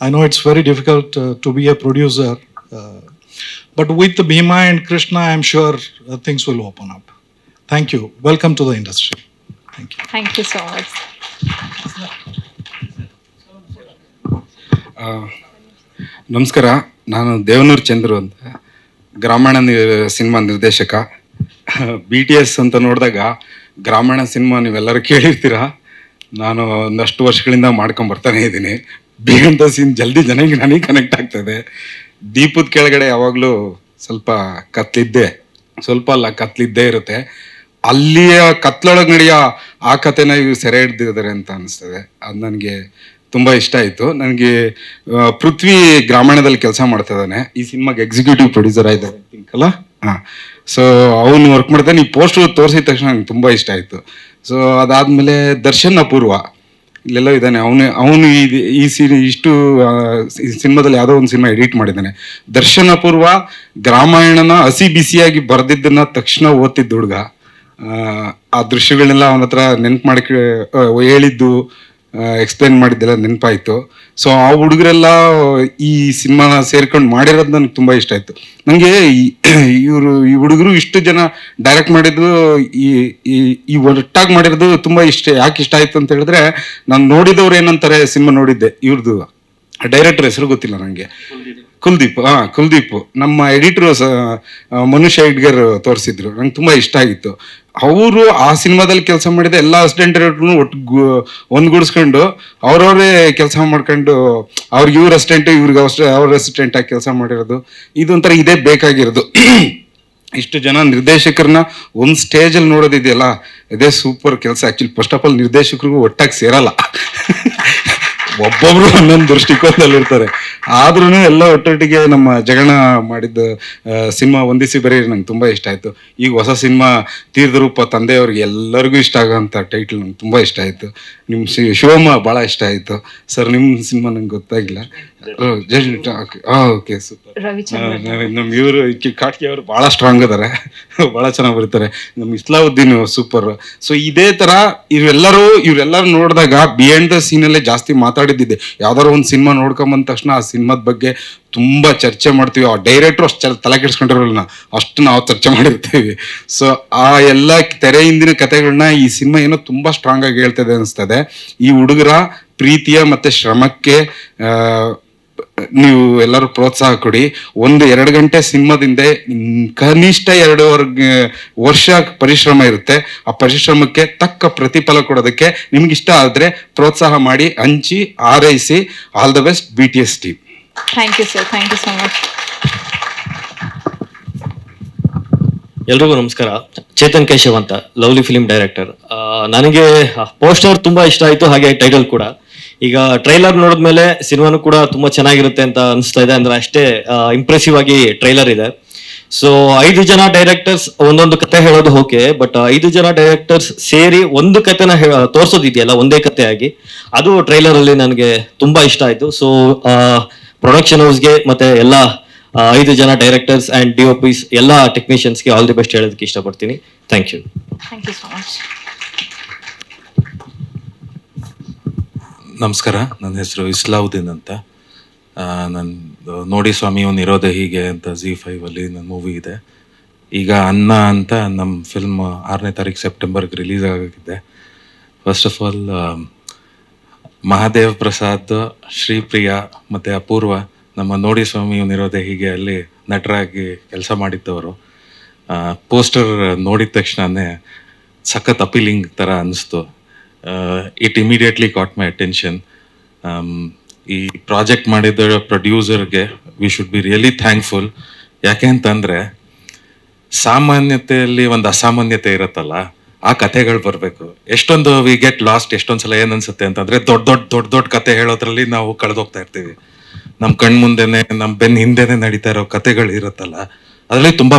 I know it's very difficult to be a producer, but with Bhima and Krishna, I'm sure things will open up. Thank you. Welcome to the industry. Thank you. Thank you so much. ನಮಸ್ಕಾರ, ನಾನು ದೇವನೂರು ಚಂದ್ರು ಅಂತ, ಗ್ರಾಮೀಣ cinema ನಿರ್ದೇಶಕ. BTS ಅಂತ ನೋಡಿದಾಗ ಗ್ರಾಮೀಣ cinema ನೀವೆಲ್ಲರೂ ಕೇಳಿರ್ತೀರ. ನಾನು ಒಂದಷ್ಟು ವರ್ಷಗಳಿಂದ ಮಾಡ್ಕೊಂಬರ್ತಾನೆ ಇದ್ದೀನಿ. ಬಿಹೈಂಡ್ ದ ಸೀನ್ ಜಲ್ದಿ ಜನಕ್ಕೆ ನನಗೆ ಕನೆಕ್ಟ್ ಆಗ್ತದೆ. ದೀಪದ ಕೆಳಗಡೆ ಯಾವಾಗಲೂ ಸ್ವಲ್ಪ ಕತ್ಲಿದ್ದೇ ಇರುತ್ತೆ. ಅಲ್ಲಿಯ ಕತ್ಲೊಳಗೆ ನಡೆಯೋ ಆ ಕಥೆನ ಇವ್ರು ಸೆರೆ ಹಿಡ್ದಿದ್ದಾರೆ ಅಂತ ಅನಿಸ್ತದೆ. ಅದು ನನಗೆ ತುಂಬ ಇಷ್ಟ ಆಯಿತು. ನನಗೆ ಪೃಥ್ವಿ ಗ್ರಾಮೀಣದಲ್ಲಿ ಕೆಲಸ ಮಾಡ್ತಾ ಇದ್ದಾನೆ. ಈ ಸಿನಿಮಾಗೆ ಎಕ್ಸಿಕ್ಯೂಟಿವ್ ಪ್ರೊಡ್ಯೂಸರ್ ಆಗಿದ್ದಾರೆ ಅಲ್ಲ. ಹಾಂ, ಸೊ ಅವನು ವರ್ಕ್ ಮಾಡ್ತಾನೆ. ಈ ಪೋಸ್ಟರ್ ತೋರಿಸಿದ ತಕ್ಷಣ ನಂಗೆ ತುಂಬ ಇಷ್ಟ ಆಯಿತು. ಸೊ ಅದಾದಮೇಲೆ ದರ್ಶನ್ ಅಪೂರ್ವ ಇಲ್ಲೆಲ್ಲ ಇದ್ದಾನೆ. ಅವನು ಇಷ್ಟು ಸಿನಿಮಾದಲ್ಲಿ ಯಾವುದೋ ಒಂದು ಸಿನಿಮಾ ಎಡಿಟ್ ಮಾಡಿದ್ದಾನೆ. ದರ್ಶನ್ ಅಪೂರ್ವ ಗ್ರಾಮಾಯಣನ ಹಸಿ ಬಿಸಿಯಾಗಿ ಬರೆದಿದ್ದನ್ನ ತಕ್ಷಣ ಓದ್ತಿದ್ದ ಹುಡುಗ. ಆ ದೃಶ್ಯಗಳನ್ನೆಲ್ಲ ಅವನ ಹತ್ರ ನೆನ್ಪು ಮಾಡಿ ಹೇಳಿದ್ದು, ಎಕ್ಸ್ಪ್ಲೇನ್ ಮಾಡಿದ್ದೆಲ್ಲ ನೆನಪಾಯಿತು. ಸೊ ಆ ಹುಡುಗರೆಲ್ಲ ಈ ಸಿನಿಮಾನ ಸೇರ್ಕೊಂಡು ಮಾಡಿರೋದು ನನಗೆ ತುಂಬ ಇಷ್ಟ ಆಯಿತು. ನನಗೆ ಈ ಹುಡುಗರು ಇಷ್ಟು ಜನ ಡೈರೆಕ್ಟ್ ಮಾಡಿದ್ದು, ಈ ಒಟ್ಟಾಗಿ ಮಾಡಿರೋದು ತುಂಬ ಯಾಕೆ ಇಷ್ಟ ಆಯಿತು ಅಂತ ಹೇಳಿದ್ರೆ, ನಾನು ನೋಡಿದವ್ರು ಏನಂತಾರೆ, ಸಿನಿಮಾ ನೋಡಿದ್ದೆ, ಇವ್ರದ್ದು ಡೈರೆಕ್ಟರ್ ಹೆಸರು ಗೊತ್ತಿಲ್ಲ ನನಗೆ, ಕುಲ್ದೀಪ್. ನಮ್ಮ ಎಡಿಟರು ಮನುಷ್ಯ ಇಡ್ಗರ್ ತೋರಿಸಿದ್ರು, ನಂಗೆ ತುಂಬ ಇಷ್ಟ ಆಗಿತ್ತು. ಅವರು ಆ ಸಿನಿಮಾದಲ್ಲಿ ಕೆಲಸ ಮಾಡಿದ ಎಲ್ಲ ಅಸಿಸ್ಟೆಂಟ್ ಡೈರೆಕ್ಟ್ರು ಒಂದ್ಗೂಡಿಸ್ಕೊಂಡು ಅವ್ರವರೇ ಕೆಲಸ ಮಾಡ್ಕೊಂಡು ಅವ್ರಿಗೆ ಇವ್ರ ಅಸಿಸ್ಟೆಂಟ್, ಇವ್ರಿಗೆ ಅವ್ರ ಅಸಿಸ್ಟೆಂಟ್ ಆಗಿ ಕೆಲಸ ಮಾಡಿರೋದು, ಇದೊಂಥರ ಇದೇ ಬೇಕಾಗಿರೋದು. ಇಷ್ಟು ಜನ ನಿರ್ದೇಶಕರನ್ನ ಒಂದು ಸ್ಟೇಜಲ್ಲಿ ನೋಡೋದಿದೆಯಲ್ಲ, ಇದೇ ಸೂಪರ್ ಕೆಲಸ. ಆ್ಯಕ್ಚುಲಿ ಫಸ್ಟ್ ಆಫ್ ಆಲ್ ನಿರ್ದೇಶಕರಿಗೂ ಒಟ್ಟಾಗಿ ಸೇರಲ್ಲ, ಒಬ್ಬೊಬ್ರು ಒಂದೊಂದು ದೃಷ್ಟಿಕೋನದಲ್ಲಿ ಇರ್ತಾರೆ. ಆದ್ರೂ ಎಲ್ಲ ಒಟ್ಟೊಟ್ಟಿಗೆ ನಮ್ಮ ಜಗಣ ಮಾಡಿದ್ದ ಸಿನಿಮಾ ವಂದಿಸಿ ಬರೀರಿ ನಂಗೆ ತುಂಬ ಇಷ್ಟ ಆಯಿತು. ಈಗ ಹೊಸ ಸಿನಿಮಾ ತೀರ್ಥರೂಪ ತಂದೆಯವ್ರಿಗೆ ಎಲ್ಲರಿಗೂ ಇಷ್ಟ ಆಗೋಂಥ ಟೈಟ್ಲ್ ನಂಗೆ ತುಂಬ ಇಷ್ಟ ಆಯಿತು. ನಿಮ್ಮ ಶಿವಮ್ಮ ಭಾಳ ಇಷ್ಟ ಆಯಿತು. ಸರ್, ನಿಮ್ಮ ಸಿನಿಮಾ ನಂಗೆ ಗೊತ್ತಾಗಿಲ್ಲ. Okay, super. ನಮ್ಮ ಇವರು ಕಾಟ್ಕಿ ಅವರು ಭಾಳ ಸ್ಟ್ರಾಂಗ್ ಅದಾರೆ, ಭಾಳ ಚೆನ್ನಾಗಿ ಬರೀತಾರೆ. ನಮ್ಮ ಇಸ್ಲಾವುದ್ದೀನ್ ಸೂಪರ್. ಸೊ ಇದೇ ಥರ ಇವರೆಲ್ಲರೂ ನೋಡಿದಾಗ ಬಿಹೈಂಡ್ ದ ಸೀನಲ್ಲೇ ಜಾಸ್ತಿ ಮಾತಾಡಿದ್ದಿದೆ. ಯಾವ್ದಾರು ಒಂದು ಸಿನಿಮಾ ನೋಡ್ಕೊಂಬಂದ ತಕ್ಷಣ ಆ ಸಿನಿಮಾದ ಬಗ್ಗೆ ತುಂಬ ಚರ್ಚೆ ಮಾಡ್ತೀವಿ. ಆ ಡೈರೆಕ್ಟ್ರು ಅಷ್ಟು ತಲೆ ಕೆಡಿಸ್ಕೊಂಡಿರೋಲ್ಲ, ಅಷ್ಟು ನಾವು ಚರ್ಚೆ ಮಾಡಿರ್ತೀವಿ. ಸೊ ಆ ಎಲ್ಲ ತೆರೆ ಹಿಂದಿನ ಕಥೆಗಳನ್ನ ಈ ಸಿನಿಮಾ ಏನೋ ತುಂಬ ಸ್ಟ್ರಾಂಗ್ ಆಗಿ ಹೇಳ್ತದೆ ಅನಿಸ್ತದೆ. ಈ ಹುಡುಗರ ಪ್ರೀತಿಯ ಮತ್ತು ಶ್ರಮಕ್ಕೆ ನೀವು ಎಲ್ಲರೂ ಪ್ರೋತ್ಸಾಹ ಕೊಡಿ. 1-2 ಗಂಟೆ ಸಿನಿಮಾದಿಂದ ಕನಿಷ್ಠ 2 ವರ್ಷ ಪರಿಶ್ರಮ ಇರುತ್ತೆ. ಆ ಪರಿಶ್ರಮಕ್ಕೆ ತಕ್ಕ ಪ್ರತಿಫಲ ಕೊಡೋದಕ್ಕೆ ನಿಮ್ಗಿಷ್ಟ ಆದರೆ ಪ್ರೋತ್ಸಾಹ ಮಾಡಿ, ಹಂಚಿ, ಹಾರೈಸಿ. All the best BTS team. Thank you sir, thank you so much. ಎಲ್ರಿಗೂ ನಮಸ್ಕಾರ. ಚೇತನ್ ಕೇಶವ್ ಅಂತ, ಲವ್ಲಿ ಫಿಲ್ಮ್ ಡೈರೆಕ್ಟರ್. ನನಗೆ ಪೋಸ್ಟರ್ ತುಂಬಾ ಇಷ್ಟ ಆಯಿತು, ಹಾಗೆ ಟೈಟಲ್ ಕೂಡ. ಈಗ ಟ್ರೈಲರ್ ನೋಡಿದ್ಮೇಲೆ ಸಿನಿಮಾನು ಕೂಡ ತುಂಬಾ ಚೆನ್ನಾಗಿರುತ್ತೆ ಅಂತ ಅನಿಸ್ತಾ ಇದೆ. ಅಂದ್ರೆ ಅಷ್ಟೇ ಇಂಪ್ರೆಸಿವ್ ಆಗಿ ಟ್ರೈಲರ್ ಇದೆ. ಸೊ 5 ಜನ ಡೈರೆಕ್ಟರ್ಸ್ ಒಂದೊಂದು ಕತೆ ಹೇಳೋದು ಓಕೆ, ಬಟ್ 5 ಜನ ಡೈರೆಕ್ಟರ್ಸ್ ಸೇರಿ ಒಂದು ಕತೆನ ತೋರ್ಸೋದಿದೆಯಲ್ಲ ಒಂದೇ ಕತೆ ಆಗಿ, ಅದು ಟ್ರೈಲರ್ ಅಲ್ಲಿ ನನಗೆ ತುಂಬಾ ಇಷ್ಟ ಆಯ್ತು. ಸೊ ಪ್ರೊಡಕ್ಷನ್ ಹೌಸ್ಗೆ ಮತ್ತೆ ಎಲ್ಲ 5 ಜನ ಡೈರೆಕ್ಟರ್ಸ್ ಅಂಡ್ DOPs ಎಲ್ಲ ಟೆಕ್ನಿಷಿಯನ್ಸ್ಗೆ ಆಲ್ ದಿ ಬೆಸ್ಟ್ ಹೇಳೋದಕ್ಕೆ ಇಷ್ಟಪಡ್ತೀನಿ. Thank you. Thank you so much. ನಮಸ್ಕಾರ, ನನ್ನ ಹೆಸರು ಇಸ್ಲಾವುದ್ದೀನ್ ಅಂತ. ನಾನು ನೋಡಿ ಸ್ವಾಮಿ ಅವ್ನು ಇರೋದೇ ಹೀಗೆ ಅಂತ ZEE5 ನನ್ನ ಮೂವಿ ಇದೆ. ಈಗ ಅನ್ನ ಅಂತ ನಮ್ಮ ಫಿಲ್ಮ್ 6ನೇ ತಾರೀಕು ಸೆಪ್ಟೆಂಬರ್ಗೆ ರಿಲೀಸ್ ಆಗಿದೆ. First of all Mahadev Prasad, Sripriya ಮತ್ತು ಅಪೂರ್ವ ನಮ್ಮ ನೋಡಿ ಸ್ವಾಮಿ ಅವ್ನು ಇರೋದೇ ಹೀಗೆ ಅಲ್ಲಿ ನಟರಾಗಿ ಕೆಲಸ ಮಾಡಿದ್ದವರು. ಪೋಸ್ಟರ್ ನೋಡಿದ ತಕ್ಷಣನೇ ಸಖತ್ ಅಪೀಲಿಂಗ್ ಥರ ಅನ್ನಿಸ್ತು. It immediately caught my attention. ಈ ಪ್ರಾಜೆಕ್ಟ್ ಮಾಡಿದ ಪ್ರೊಡ್ಯೂಸರ್ಗೆ we should be really thankful. ಯಾಕೆ ಅಂತಂದರೆ ಸಾಮಾನ್ಯತೆಯಲ್ಲಿ ಒಂದು ಅಸಾಮಾನ್ಯತೆ ಇರುತ್ತಲ್ಲ, ಆ ಕಥೆಗಳು ಬರಬೇಕು. ಎಷ್ಟೊಂದು ವಿ ಗೆಟ್ ಲಾಸ್ಟ್. ಎಷ್ಟೊಂದು ಸಲ ಏನು ಅನ್ಸುತ್ತೆ ಅಂತಂದರೆ ದೊಡ್ಡ ಕತೆ ಹೇಳೋದ್ರಲ್ಲಿ ನಾವು ಕಳೆದೋಗ್ತಾ ಇರ್ತೀವಿ. ನಮ್ಮ ಕಣ್ಣು ಮುಂದೆನೆ, ನಮ್ಮ ಬೆನ್ನ ಹಿಂದೆನೆ ನಡೀತಾ ಇರೋ ಕಥೆಗಳು ಇರುತ್ತಲ್ಲ, ಅದರಲ್ಲಿ ತುಂಬ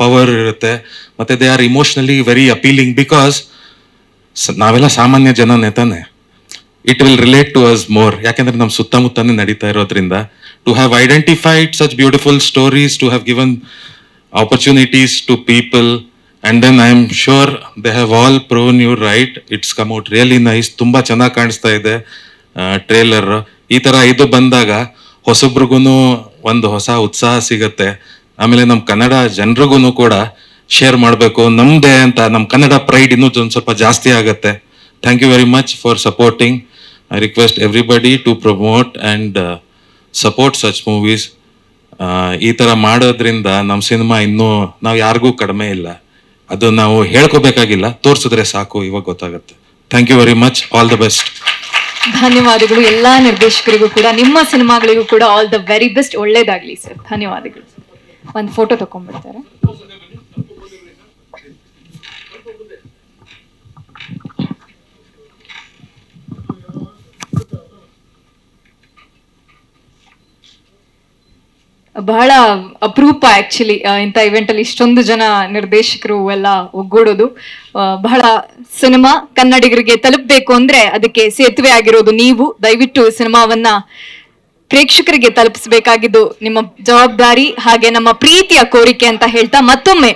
ಪವರ್ ಇರುತ್ತೆ. ಮತ್ತು they are emotionally very appealing because ನಾವೆಲ್ಲ ಸಾಮಾನ್ಯ ಜನನೇ ತಾನೆ. It will relate to us more. ಯಾಕೆಂದ್ರೆ ನಮ್ಮ ಸುತ್ತಮುತ್ತನೇ ನಡೀತಾ ಇರೋದ್ರಿಂದ to have identified such beautiful stories, to have given opportunities to people, and then I am sure they have all proven you right. It's come out really nice. ತುಂಬ ಚೆನ್ನಾಗಿ ಕಾಣಿಸ್ತಾ ಇದೆ trailer. ಈ ಥರ ಇದು ಬಂದಾಗ ಹೊಸಬ್ರಿಗೂ ಒಂದು ಹೊಸ ಉತ್ಸಾಹ ಸಿಗತ್ತೆ. ಆಮೇಲೆ ನಮ್ಮ ಕನ್ನಡ ಜನರಿಗೂ ಕೂಡ ಶೇರ್ ಮಾಡಬೇಕು ನಮ್ಮದೇ ಅಂತ, ನಮ್ಮ ಕನ್ನಡ ಪ್ರೈಡ್ ಇನ್ನೂ ಒಂದು ಸ್ವಲ್ಪ ಜಾಸ್ತಿ ಆಗುತ್ತೆ. Thank you very much for supporting. I request everybody to promote and support such movies. ಈ ಥರ ಮಾಡೋದ್ರಿಂದ ನಮ್ಮ ಸಿನಿಮಾ ಇನ್ನೂ ನಾವು ಯಾರಿಗೂ ಕಡಿಮೆ ಇಲ್ಲ. ಅದು ನಾವು ಹೇಳ್ಕೋಬೇಕಾಗಿಲ್ಲ, ತೋರಿಸಿದ್ರೆ ಸಾಕು, ಇವಾಗ ಗೊತ್ತಾಗುತ್ತೆ. Thank you very much. All the best. ಧನ್ಯವಾದಗಳು ಎಲ್ಲಾ ನಿರ್ದೇಶಕರಿಗೂ ಕೂಡ, ನಿಮ್ಮ ಸಿನಿಮಾಗಳಿಗೂ ಕೂಡ ಆಲ್ ದ ವೆರಿ ಬೆಸ್ಟ್. ಒಳ್ಳೇದಾಗ್ಲಿ ಸರ್. ಧನ್ಯವಾದಗಳು. ಒಂದು ಫೋಟೋ ತಗೊಂಡ್ಬಿಡ್ತಾರೆ. ಬಹಳ ಅಪರೂಪ ಆಕ್ಚುಲಿ ಇಂಥ ಇವೆಂಟ್ ಅಲ್ಲಿ ಇಷ್ಟೊಂದು ಜನ ನಿರ್ದೇಶಕರು ಎಲ್ಲ ಒಗ್ಗೂಡೋದು. ಬಹಳ ಸಿನಿಮಾ ಕನ್ನಡಿಗರಿಗೆ ತಲುಪಬೇಕು ಅಂದ್ರೆ ಅದಕ್ಕೆ ಸೇತುವೆ ಆಗಿರೋದು ನೀವು. ದಯವಿಟ್ಟು ಸಿನಿಮಾವನ್ನ ಪ್ರೇಕ್ಷಕರಿಗೆ ತಲುಪಿಸಬೇಕಾಗಿದ್ದು ನಿಮ್ಮ ಜವಾಬ್ದಾರಿ, ಹಾಗೆ ನಮ್ಮ ಪ್ರೀತಿಯ ಕೋರಿಕೆ ಅಂತ ಹೇಳ್ತಾ ಮತ್ತೊಮ್ಮೆ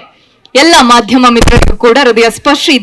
ಎಲ್ಲ ಮಾಧ್ಯಮ ಮಿತ್ರರಿಗೂ ಕೂಡ ಹೃದಯ ಸ್ಪರ್ಶಿ